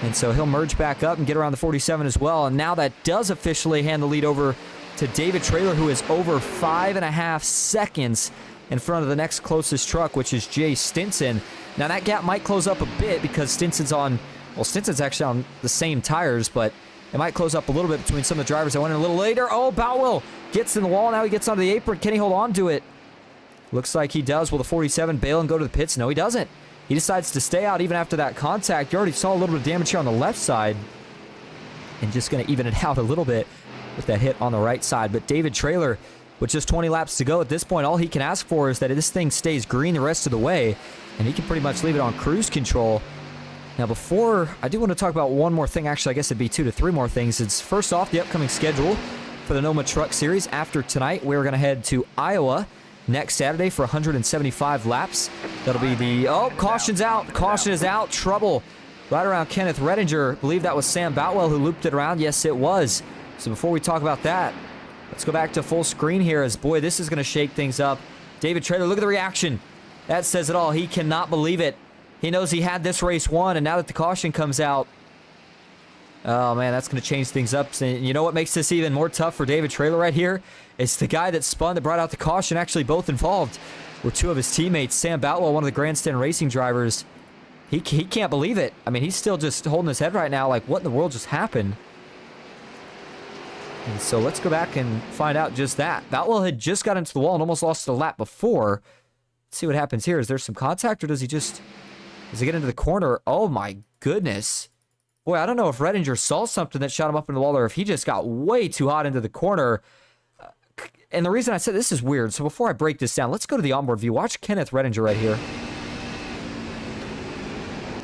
And so he'll merge back up and get around the 47 as well. And now that does officially hand the lead over to David Trailer, who is over 5.5 seconds in front of the next closest truck, which is Jay Stinson. Now that gap might close up a bit because Stinson's actually on the same tires, but it might close up a little bit between some of the drivers that went in a little later. Oh, Boutwell gets in the wall. Now he gets onto the apron. Can he hold on to it? Looks like he does. Will the 47 bail and go to the pits? No, he doesn't. He decides to stay out even after that contact. You already saw a little bit of damage here on the left side. And just going to even it out a little bit with that hit on the right side. But David Trailer, with just 20 laps to go at this point, all he can ask for is that this thing stays green the rest of the way. And he can pretty much leave it on cruise control. Now, before, I do want to talk about one more thing. Actually, I guess it'd be 2 to 3 more things. It's first off, the upcoming schedule for the NOMA Truck Series. After tonight, we're going to head to Iowa next Saturday for 175 laps. That'll be the, oh, caution's out. Caution is out. Trouble right around Kenneth Redinger. I believe that was Sam Boutwell who looped it around. Yes, it was. So before we talk about that, let's go back to full screen here as, boy, this is going to shake things up. David Trailer, look at the reaction. That says it all. He cannot believe it. He knows he had this race won, and now that the caution comes out, oh, man, that's going to change things up. And you know what makes this even more tough for David Trailer right here? It's the guy that spun, that brought out the caution. Actually, both involved were 2 of his teammates. Sam Boutwell, one of the Grandstand Racing drivers, he can't believe it. I mean, he's still just holding his head right now like, what in the world just happened? And so let's go back and find out just that. Boutwell had just got into the wall and almost lost a lap before. Let's see what happens here. Is there some contact, or does he get into the corner? Oh, my goodness. Boy, I don't know if Redinger saw something that shot him up in the wall or if he just got way too hot into the corner. And the reason I said this is weird, so before I break this down, let's go to the onboard view. Watch Kenneth Redinger right here.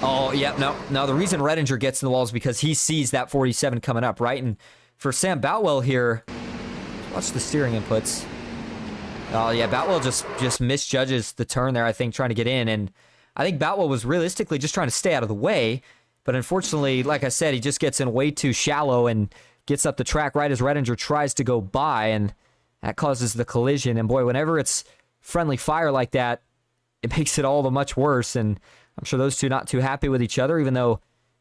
Oh, yeah, no, the reason Redinger gets in the wall is because he sees that 47 coming up, right? And for Sam Boutwell here, watch the steering inputs. Oh, yeah, Boutwell just misjudges the turn there, I think, trying to get in. And I think Boutwell was realistically just trying to stay out of the way. But unfortunately, like I said, he just gets in way too shallow and gets up the track right as Redinger tries to go by. And that causes the collision. And boy, whenever it's friendly fire like that, it makes it all the much worse. And I'm sure those two not too happy with each other, even though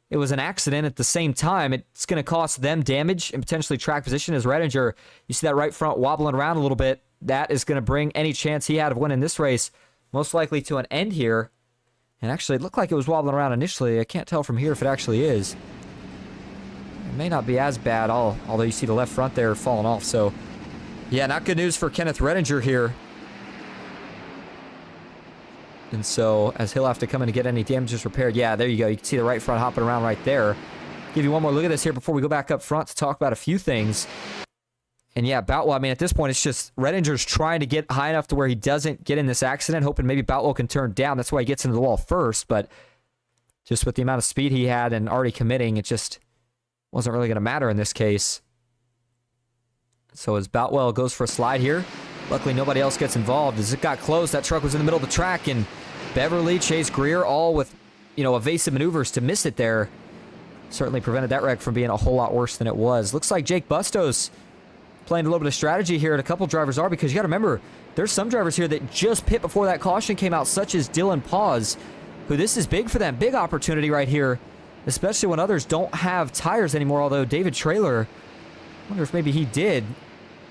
it was an accident at the same time. It's going to cost them damage and potentially track position as Redinger. You see that right front wobbling around a little bit. That is going to bring any chance he had of winning this race most likely to an end here. And actually, it looked like it was wobbling around initially. I can't tell from here if it actually is. It may not be as bad, although you see the left front there falling off. So, yeah, not good news for Kenneth Redinger here. And so, as he'll have to come in to get any damages repaired. Yeah, there you go. You can see the right front hopping around right there. Give you one more look at this here before we go back up front to talk about a few things. And yeah, Boutwell, I mean, at this point, it's just Redinger's trying to get high enough to where he doesn't get in this accident, hoping maybe Boutwell can turn down. That's why he gets into the wall first. But just with the amount of speed he had and already committing, it just wasn't really going to matter in this case. So as Boutwell goes for a slide here, luckily nobody else gets involved. As it got close, that truck was in the middle of the track, and Beverly, Chase Greer, all with, evasive maneuvers to miss it there. Certainly prevented that wreck from being a whole lot worse than it was. Looks like Jake Bustos playing a little bit of strategy here, and a couple drivers are, because you got to remember, there's some drivers here that just pit before that caution came out, such as Dylan Paz, who this is big for them. Big opportunity right here, especially when others don't have tires anymore, although David Traylor, I wonder if maybe he did.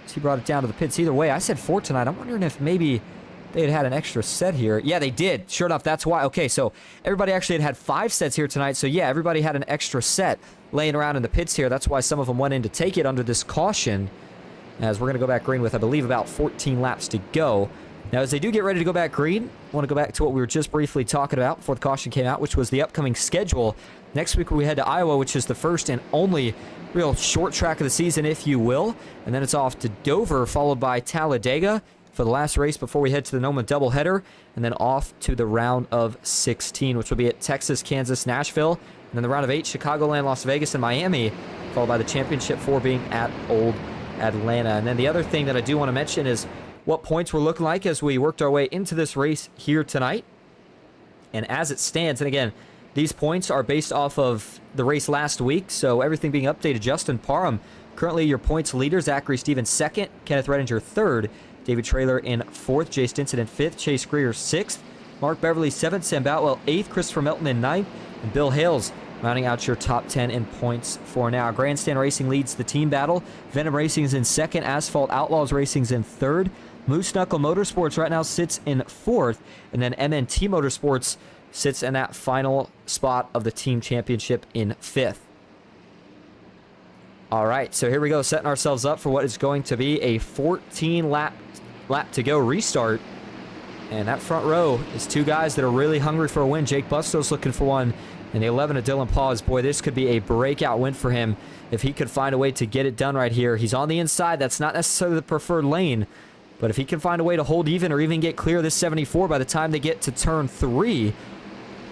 He brought it down to the pits. Either way, I said 4 tonight. I'm wondering if maybe they had an extra set here. Yeah, they did. Sure enough, that's why. Okay, so everybody actually had 5 sets here tonight. So yeah, everybody had an extra set laying around in the pits here. That's why some of them went in to take it under this caution, as we're going to go back green with, I believe, about 14 laps to go. Now, as they do get ready to go back green, I want to go back to what we were just briefly talking about before the caution came out, which was the upcoming schedule. Next week, we head to Iowa, which is the first and only real short track of the season, if you will. And then it's off to Dover, followed by Talladega for the last race before we head to the NOMA doubleheader. And then off to the round of 16, which will be at Texas, Kansas, Nashville. And then the round of 8, Chicagoland, Las Vegas, and Miami, followed by the championship 4 being at Old Atlanta. And then the other thing that I do want to mention is what points we're looking like as we worked our way into this race here tonight. And as it stands, and again, these points are based off of the race last week, so everything being updated. Justin Parham, currently your points leader. Zachary Stevens 2nd, Kenneth Redinger 3rd, David Traylor in 4th, Jay Stinson in 5th, Chase Greer 6th, Mark Beverly 7th, Sam Boutwell 8th, Christopher Melton in 9th, and Bill Hales rounding out your top 10 in points for now. Grandstand Racing leads the team battle. Venom Racing is in 2nd. Asphalt Outlaws Racing is in 3rd. Moose Knuckle Motorsports right now sits in 4th. And then MNT Motorsports sits in that final spot of the team championship in 5th. All right, so here we go, setting ourselves up for what is going to be a 14 lap to go restart. And that front row is 2 guys that are really hungry for a win. Jake Bustos looking for one. And the 11 of Dylan Paz, boy, this could be a breakout win for him if he could find a way to get it done right here. He's on the inside. That's not necessarily the preferred lane. But if he can find a way to hold even or even get clear of this 74 by the time they get to turn 3,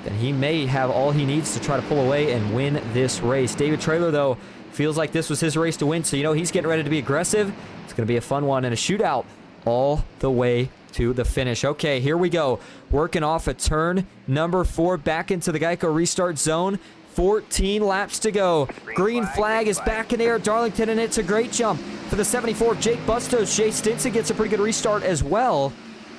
then he may have all he needs to try to pull away and win this race. David Traylor, though, feels like this was his race to win. So, he's getting ready to be aggressive. It's going to be a fun one and a shootout all the way to the finish. Okay, here we go. Working off a turn number 4 back into the Geico restart zone. 14 laps to go. Green flag is back in the air at Darlington, and it's a great jump for the 74. Jake Bustos. Jay Stinson gets a pretty good restart as well.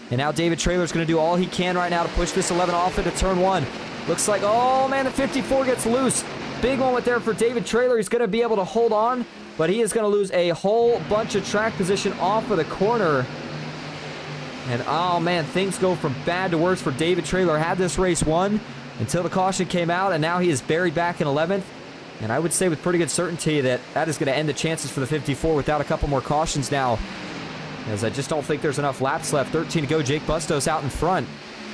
And now David Traylor's going to do all he can right now to push this 11 off into turn 1. Looks like, oh man, the 54 gets loose. Big moment there for David Traylor. He's going to be able to hold on, but he is going to lose a whole bunch of track position off of the corner. And oh man, things go from bad to worse for David Traylor. Had this race won until the caution came out, and now he is buried back in 11th. And I would say with pretty good certainty that is going to end the chances for the 54 without a couple more cautions now, as I just don't think there's enough laps left. 13 to go. Jake Bustos out in front.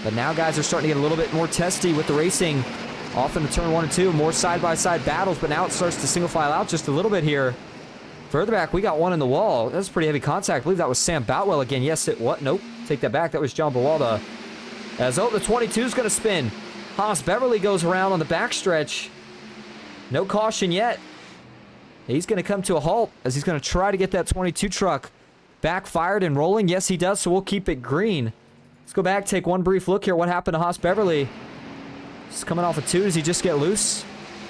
But now guys are starting to get a little bit more testy with the racing. Off into turn 1 and 2. More side-by-side battles, but now it starts to single file out just a little bit here. Further back, we got one in the wall. That's pretty heavy contact. I believe that was Sam Boutwell again. Yes, it what? Nope. Take that back. That was John Bawalda. As the 22 is going to spin. Haas Beverly goes around on the backstretch. No caution yet. He's going to come to a halt as he's going to try to get that 22 truck backfired and rolling. Yes, he does, so we'll keep it green. Let's go back, take one brief look here. What happened to Haas Beverly? He's coming off a 2. Does he just get loose?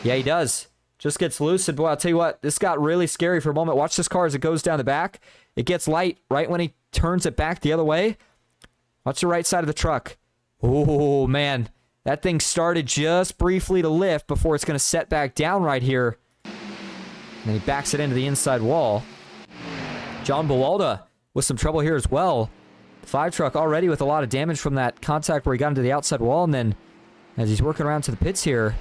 Yeah, he does. Just gets loose. And boy, I'll tell you what, this got really scary for a moment. Watch this car as it goes down the back. It gets light right when he turns it back the other way. Watch the right side of the truck. Oh, man. That thing started just briefly to lift before it's going to set back down right here. And then he backs it into the inside wall. John Bawalda with some trouble here as well. The 5 truck already with a lot of damage from that contact where he got into the outside wall. And then as he's working around to the pits here.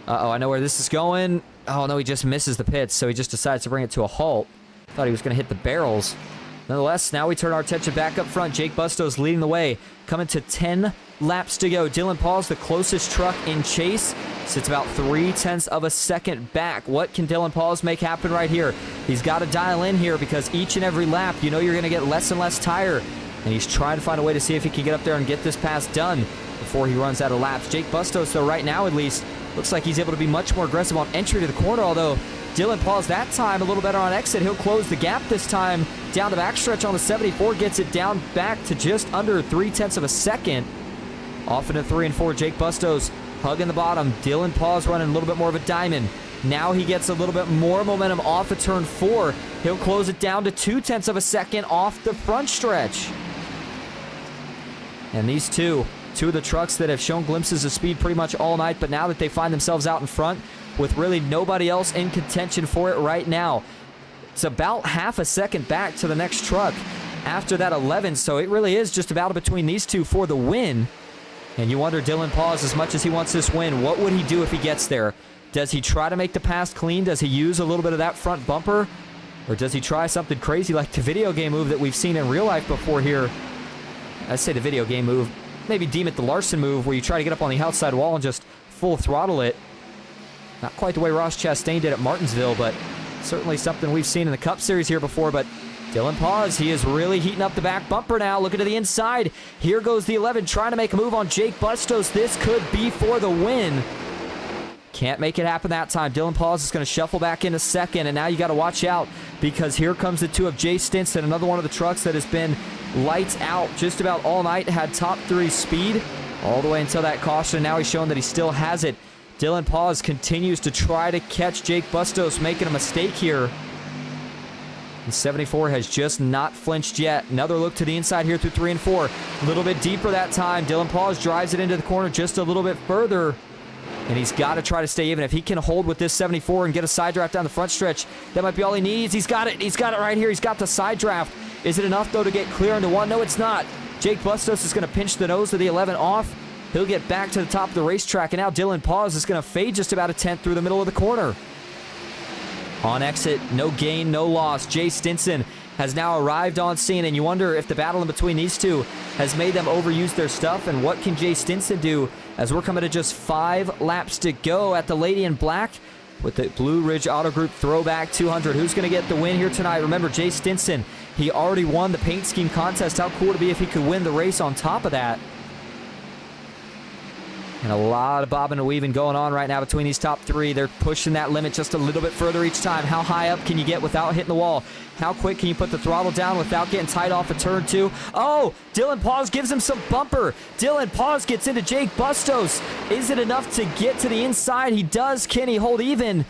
Uh-oh, I know where this is going. Oh, no, he just misses the pits, so he just decides to bring it to a halt. Thought he was going to hit the barrels. Nonetheless, now we turn our attention back up front. Jake Bustos leading the way. Coming to 10 laps to go. Dylan Paul's the closest truck in chase. Sits about 0.3 of a second back. What can Dylan Paul's make happen right here? He's got to dial in here because each and every lap, you know you're going to get less and less tire. And he's trying to find a way to see if he can get up there and get this pass done before he runs out of laps. Jake Bustos, though, right now at least, looks like he's able to be much more aggressive on entry to the corner, although Dylan Paul's that time a little better on exit. He'll close the gap this time down the backstretch on the 74, gets it down back to just under 0.3 of a second. Off into 3 and 4, Jake Bustos hugging the bottom. Dylan Paul's running a little bit more of a diamond. Now he gets a little bit more momentum off of turn 4. He'll close it down to 0.2 of a second off the front stretch. And these two of the trucks that have shown glimpses of speed pretty much all night, but now that they find themselves out in front with really nobody else in contention for it right now, it's about half a second back to the next truck after that 11, so it really is just a battle between these two for the win. And you wonder, Dylan Paws, as much as he wants this win, what would he do if he gets there? Does he try to make the pass clean? Does he use a little bit of that front bumper? Or does he try something crazy like the video game move that we've seen in real life before here? I say the video game move. Maybe deem it the Larson move, where you try to get up on the outside wall and just full throttle it. Not quite the way Ross Chastain did at Martinsville, but certainly something we've seen in the Cup Series here before. But Dylan Paws, he is really heating up the back bumper now. Looking to the inside. Here goes the 11, trying to make a move on Jake Bustos. This could be for the win. Can't make it happen that time. Dylan Paws is going to shuffle back into second, and now you got to watch out because here comes the 2 of Jay Stinson, another one of the trucks that has been lights out just about all night, had top 3 speed all the way until that caution. Now he's showing that he still has it. Dylan Paws continues to try to catch Jake Bustos making a mistake here. The 74 has just not flinched yet. Another look to the inside here through 3 and 4. A little bit deeper that time. Dylan Paws drives it into the corner just a little bit further. And he's got to try to stay even. If he can hold with this 74 and get a side draft down the front stretch, that might be all he needs. He's got it. He's got it right here. He's got the side draft. Is it enough, though, to get clear into 1? No, it's not. Jake Bustos is going to pinch the nose of the 11 off. He'll get back to the top of the racetrack, and now Dylan Paws is going to fade just about a 10th through the middle of the corner. On exit, no gain, no loss. Jay Stinson has now arrived on scene, and you wonder if the battle in between these two has made them overuse their stuff, and what can Jay Stinson do as we're coming to just 5 laps to go at the Lady in Black with the Blue Ridge Auto Group Throwback 200. Who's going to get the win here tonight? Remember, Jay Stinson, he already won the paint scheme contest. How cool would it be if he could win the race on top of that? And a lot of bobbing and weaving going on right now between these top 3. They're pushing that limit just a little bit further each time. How high up can you get without hitting the wall? How quick can you put the throttle down without getting tight off of turn 2? Oh, Dylan Paws gives him some bumper. Dylan Paws gets into Jake Bustos. Is it enough to get to the inside? He does. Can he hold even?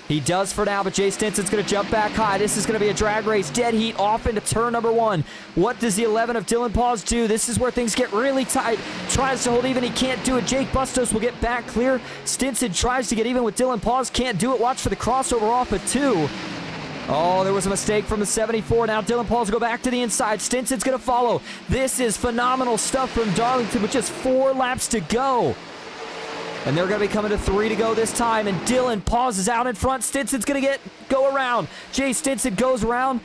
He does for now, but Jay Stinson's going to jump back high. This is going to be a drag race. Dead heat off into turn number 1. What does the 11 of Dylan Paws do? This is where things get really tight. Tries to hold even. He can't do it. Jake Bustos will get back clear. Stinson tries to get even with Dylan Paws. Can't do it. Watch for the crossover off of 2. Oh, there was a mistake from the 74. Now Dylan Paws will go back to the inside. Stinson's going to follow. This is phenomenal stuff from Darlington with just 4 laps to go. And they're going to be coming to 3 to go this time. And Dylan Paws is out in front. Stinson's going to go around. Jay Stinson goes around.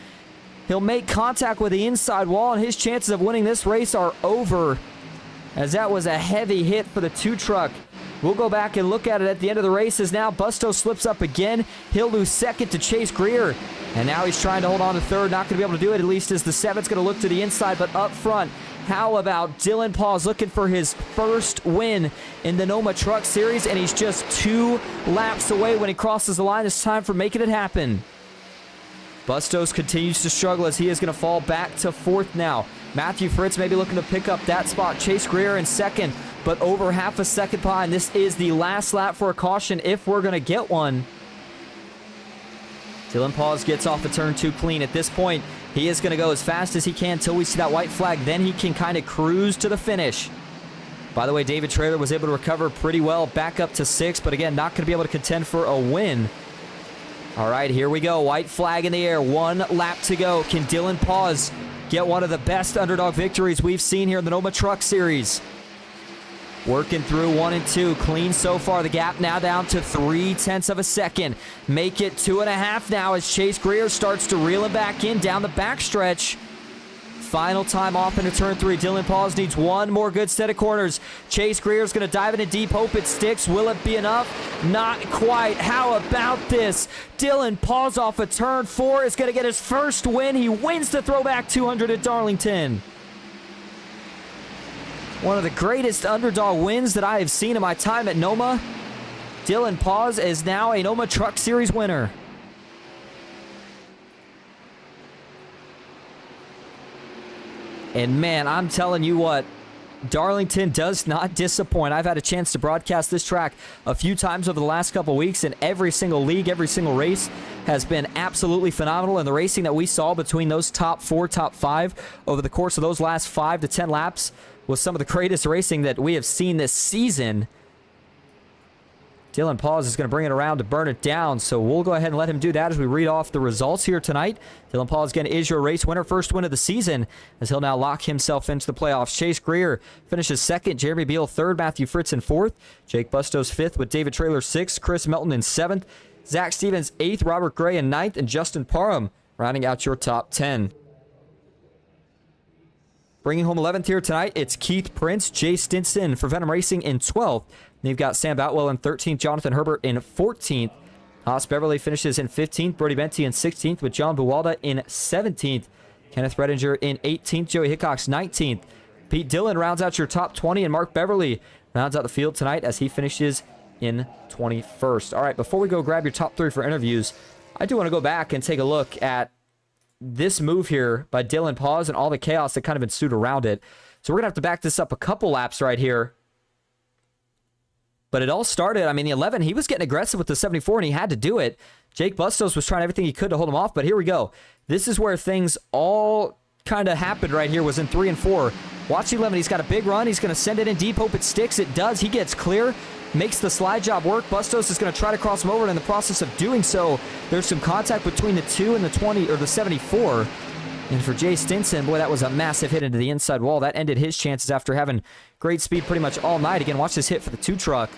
He'll make contact with the inside wall, and his chances of winning this race are over, as that was a heavy hit for the 2 truck We'll go back and look at it at the end of the races now. Busto slips up again. He'll lose second to Chase Greer. And now he's trying to hold on to third. Not going to be able to do it, at least as the 7's going to look to the inside. But up front, how about Dylan Paws looking for his first win in the NOMA Truck Series, and he's just 2 laps away when he crosses the line. It's time for making it happen. Bustos continues to struggle as he is going to fall back to 4th now. Matthew Fritz maybe looking to pick up that spot. Chase Greer in 2nd, but over half a second behind. This is the last lap for a caution if we're going to get one. Dylan Paws gets off the turn 2 clean. At this point, he is going to go as fast as he can until we see that white flag. Then he can kind of cruise to the finish. By the way, David Traylor was able to recover pretty well, back up to 6th, but again, not going to be able to contend for a win. All right, here we go. White flag in the air. 1 lap to go. Can Dylan Paws get one of the best underdog victories we've seen here in the NOMA Truck Series? Working through 1 and 2. Clean so far. The gap now down to 0.3 of a second. Make it 2.5 now as Chase Greer starts to reel him back in down the backstretch. Final time off into turn 3. Dylan Paws needs 1 more good set of corners. Chase Greer's going to dive into deep. Hope it sticks. Will it be enough? Not quite. How about this? Dylan Paws off of turn 4 is going to get his first win. He wins the Throwback 200 at Darlington. One of the greatest underdog wins that I have seen in my time at NOMA. Dylan Paws is now a NOMA Truck Series winner. And man, I'm telling you what, Darlington does not disappoint. I've had a chance to broadcast this track a few times over the last couple weeks, and every single league, every single race has been absolutely phenomenal. And the racing that we saw between those top 4, top 5 over the course of those last 5 to 10 laps was some of the greatest racing that we have seen this season. Dylan Paws is going to bring it around to burn it down, so we'll go ahead and let him do that as we read off the results here tonight. Dylan Paws, again, is your race winner, first win of the season, as he'll now lock himself into the playoffs. Chase Greer finishes 2nd, Jeremy Beal 3rd, Matthew Fritz in 4th, Jake Bustos 5th with David Traylor 6th, Chris Melton in 7th, Zach Stevens 8th, Robert Gray in 9th, and Justin Parham rounding out your top 10. Bringing home 11th here tonight, it's Keith Prince, Jay Stinson for Venom Racing in 12th. And you've got Sam Boutwell in 13th, Jonathan Herbert in 14th. Haas Beverly finishes in 15th, Brody Benty in 16th with John Buwalda in 17th. Kenneth Redinger in 18th, Joey Hickox 19th. Pete Dillon rounds out your top 20, and Mark Beverly rounds out the field tonight as he finishes in 21st. All right, before we go grab your top 3 for interviews, I do want to go back and take a look at this move here by Dylan Paws and all the chaos that kind of ensued around it. So we're going to have to back this up a couple laps right here. But it all started, I mean, the 11, he was getting aggressive with the 74, and he had to do it. Jake Bustos was trying everything he could to hold him off, but here we go. This is where things all kind of happened right here, was in 3 and 4. Watch the 11, he's got a big run. He's going to send it in deep, hope it sticks. It does. He gets clear, makes the slide job work. Bustos is going to try to cross him over, and in the process of doing so, there's some contact between the 2 and the 20, or the 74. And for Jay Stinson, boy, that was a massive hit into the inside wall. That ended his chances after having great speed pretty much all night. Again, watch this hit for the 2 truck.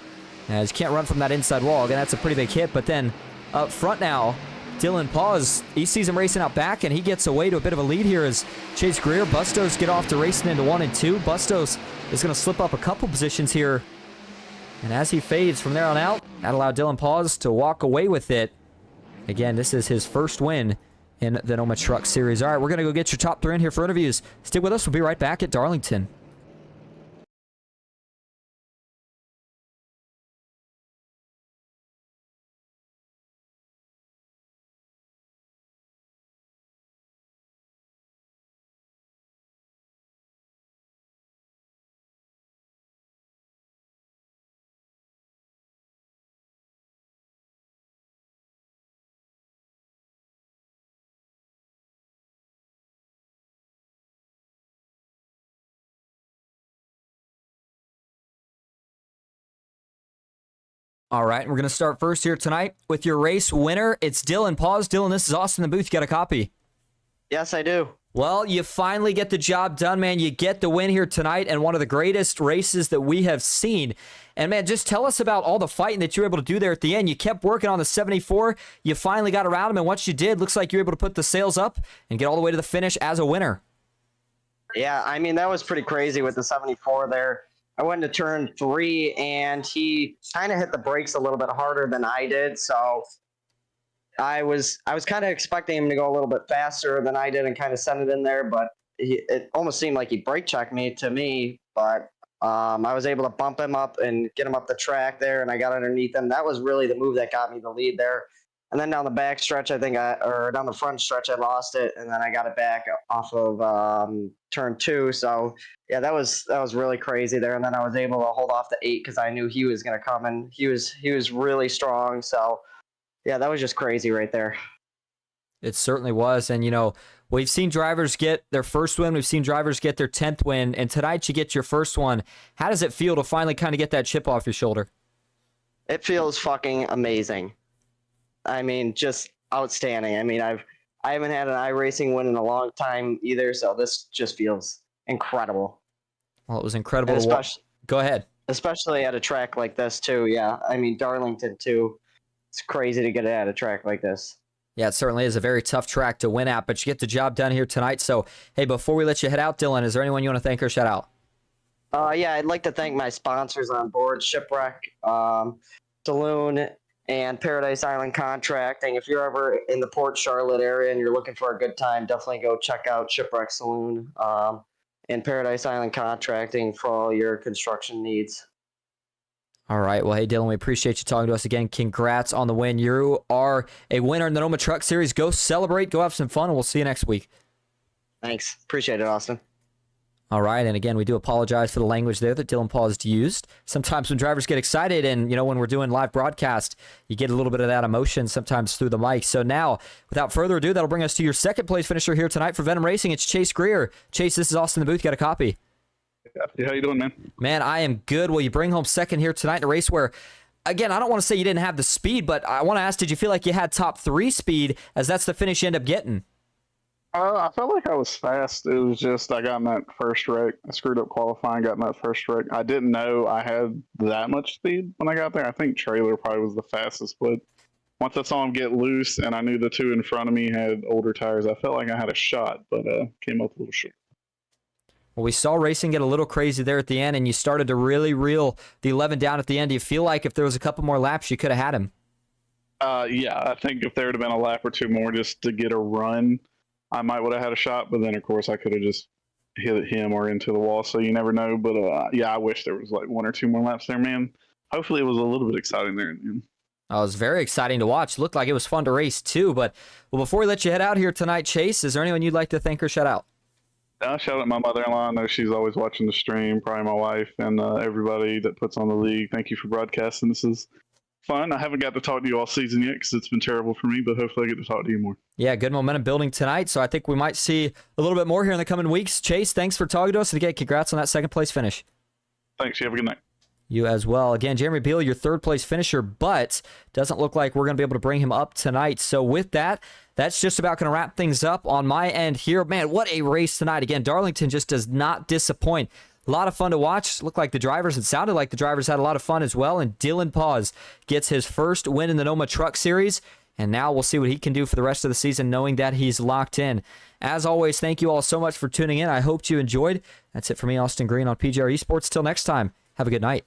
As you can't run from that inside wall. Again, that's a pretty big hit. But then up front now, Dylan Paws, he sees him racing out back, and he gets away to a bit of a lead here as Chase Greer, Bustos get off to racing into 1 and 2. Bustos is going to slip up a couple positions here. And as he fades from there on out, that allowed Dylan Paws to walk away with it. Again, this is his first win in the NOMA Truck Series. All right, we're going to go get your top 3 in here for interviews. Stick with us. We'll be right back at Darlington. All right, we're going to start first here tonight with your race winner. It's Dylan Paws. Dylan, this is Austin in the booth. You got a copy? Yes, I do. Well, you finally get the job done, man. You get the win here tonight and one of the greatest races that we have seen. And, man, just tell us about all the fighting that you were able to do there at the end. You kept working on the 74. You finally got around him, and once you did, looks like you were able to put the sails up and get all the way to the finish as a winner. Yeah, I mean, that was pretty crazy with the 74 there. I went to turn 3, and he kind of hit the brakes a little bit harder than I did. So I was kind of expecting him to go a little bit faster than I did and kind of send it in there, but it almost seemed like he brake checked me to me. But I was able to bump him up and get him up the track there, and I got underneath him. That was really the move that got me the lead there. And then down the back stretch, or down the front stretch, I lost it, and then I got it back off of turn 2. So yeah, that was really crazy there. And then I was able to hold off the 8 because I knew he was going to come, and he was really strong. So yeah, that was just crazy right there. It certainly was. And, we've seen drivers get their first win. We've seen drivers get their 10th win. And tonight you get your first one. How does it feel to finally kind of get that chip off your shoulder? It feels fucking amazing. I mean, just outstanding. I mean, I haven't had an iRacing win in a long time either, so this just feels incredible. Well, it was incredible to watch. Go ahead. Especially at a track like this, too, yeah. I mean, Darlington, too. It's crazy to get it at a track like this. Yeah, it certainly is a very tough track to win at, but you get the job done here tonight. So, hey, before we let you head out, Dylan, is there anyone you want to thank or shout out? Yeah, I'd like to thank my sponsors on board, Shipwreck, Saloon, and Paradise Island Contracting. If you're ever in the Port Charlotte area and you're looking for a good time, definitely go check out Shipwreck Saloon and Paradise Island Contracting for all your construction needs. All right. Well, hey, Dylan, we appreciate you talking to us again. Congrats on the win. You are a winner in the NOMA Truck Series. Go celebrate. Go have some fun, and we'll see you next week. Thanks. Appreciate it, Austin. All right, and again, we do apologize for the language there that Dylan paused used. Sometimes when drivers get excited and, when we're doing live broadcast, you get a little bit of that emotion sometimes through the mic. So now, without further ado, that'll bring us to your second place finisher here tonight for Venom Racing. It's Chase Greer. Chase, this is Austin the Booth. Got a copy? How you doing, man? Man, I am good. Well, you bring home second here tonight in a race where, again, I don't want to say you didn't have the speed, but I want to ask, did you feel like you had top 3 speed, as that's the finish you end up getting? I felt like I was fast. It was just I got in that first wreck. I screwed up qualifying, got in that first wreck. I didn't know I had that much speed when I got there. I think Trailer probably was the fastest, but once I saw him get loose and I knew the 2 in front of me had older tires, I felt like I had a shot, but came up a little short. Well, we saw racing get a little crazy there at the end, and you started to really reel the 11 down at the end. Do you feel like if there was a couple more laps, you could have had him? Yeah, I think if there would have been a lap or 2 more just to get a run, I might would have had a shot, but then, of course, I could have just hit him or into the wall, so you never know. But, yeah, I wish there was like 1 or 2 more laps there, man. Hopefully it was a little bit exciting there. Man. It was very exciting to watch. Looked like it was fun to race, too. But, well, before we let you head out here tonight, Chase, is there anyone you'd like to thank or shout out? Shout out my mother-in-law. I know she's always watching the stream, probably my wife, and everybody that puts on the league. Thank you for broadcasting. This is fun. I haven't got to talk to you all season yet because it's been terrible for me, but hopefully I get to talk to you more. Yeah, good momentum building tonight, so I think we might see a little bit more here in the coming weeks. Chase, thanks for talking to us, and again, congrats on that second place finish. Thanks. You have a good night. You as well. Again, Jeremy Beal, your third place finisher, but doesn't look like we're going to be able to bring him up tonight. So with that, that's just about going to wrap things up on my end here. Man, what a race tonight. Again, Darlington just does not disappoint. A lot of fun to watch. Looked like the drivers, and sounded like the drivers had a lot of fun as well. And Dylan Paz gets his first win in the NOMA Truck Series. And now we'll see what he can do for the rest of the season, knowing that he's locked in. As always, thank you all so much for tuning in. I hope you enjoyed. That's it for me, Austin Green, on PGR eSports. Till next time, have a good night.